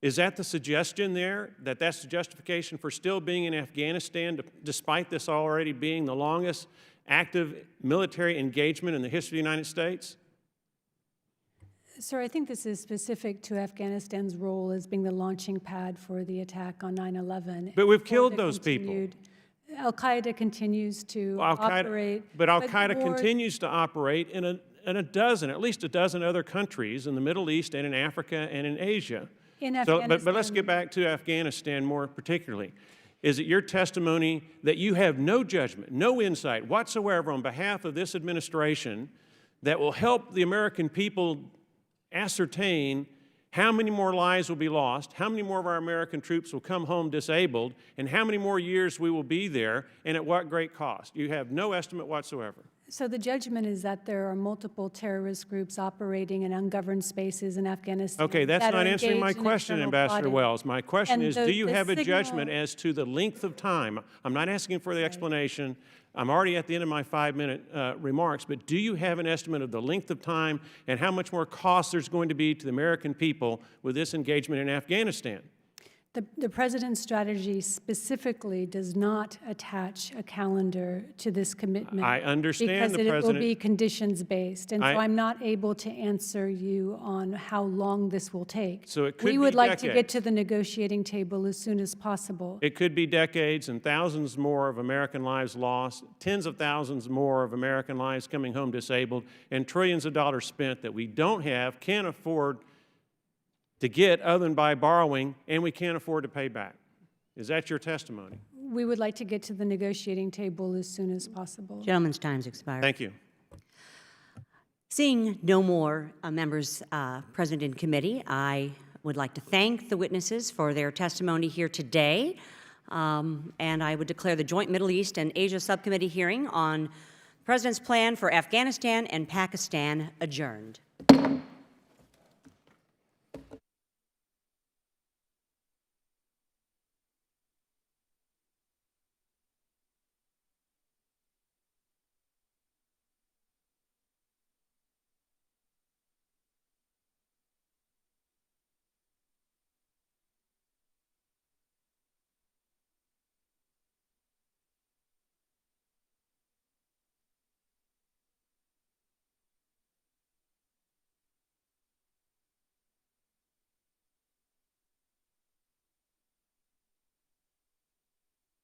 S13: Is that the suggestion there, that that's the justification for still being in Afghanistan, despite this already being the longest active military engagement in the history of the United States?
S9: Sir, I think this is specific to Afghanistan's role as being the launching pad for the attack on 9/11.
S13: But we've killed those people.
S9: Al-Qaeda continues to operate.
S13: But Al-Qaeda continues to operate in at least a dozen other countries in the Middle East and in Africa and in Asia. But let's get back to Afghanistan more particularly. Is it your testimony that you have no judgment, no insight whatsoever on behalf of this administration that will help the American people ascertain how many more lives will be lost, how many more of our American troops will come home disabled, and how many more years we will be there, and at what great cost? You have no estimate whatsoever.
S9: So the judgment is that there are multiple terrorist groups operating in ungoverned spaces in Afghanistan.
S13: Okay, that's
S9: that
S13: not
S9: are
S13: answering my
S9: engaged in
S13: question,
S9: external
S13: Ambassador
S9: plotting.
S13: Wells. My question is, do you have a
S9: signal-
S13: judgment as to the length of time? I'm not asking for the explanation. I'm already at the end of my 5-minute remarks, but do you have an estimate of the length of time and how much more cost there's going to be to the American people with this engagement in Afghanistan?
S9: The President's strategy specifically does not attach a calendar to this commitment.
S13: I understand the
S9: because it will
S13: President.
S9: be conditions-based, and so
S13: I-
S9: I'm not able to answer you on how long this will take.
S13: So it could
S9: We
S13: be
S9: would like to get
S13: decades.
S9: to the negotiating table as soon as possible.
S13: It could be decades and thousands more of American lives lost, tens of thousands more of American lives coming home disabled, and trillions of dollars spent that we don't have, can't afford to get other than by borrowing, and we can't afford to pay back. Is that your testimony?
S9: We would like to get to the negotiating table as soon as possible.
S8: Gentleman's time's expired.
S13: Thank you.
S8: Seeing no more members present in committee, I would like to thank the witnesses for their testimony here today. And I would declare the Joint Middle East and Asia Subcommittee hearing on the President's plan for Afghanistan and Pakistan adjourned.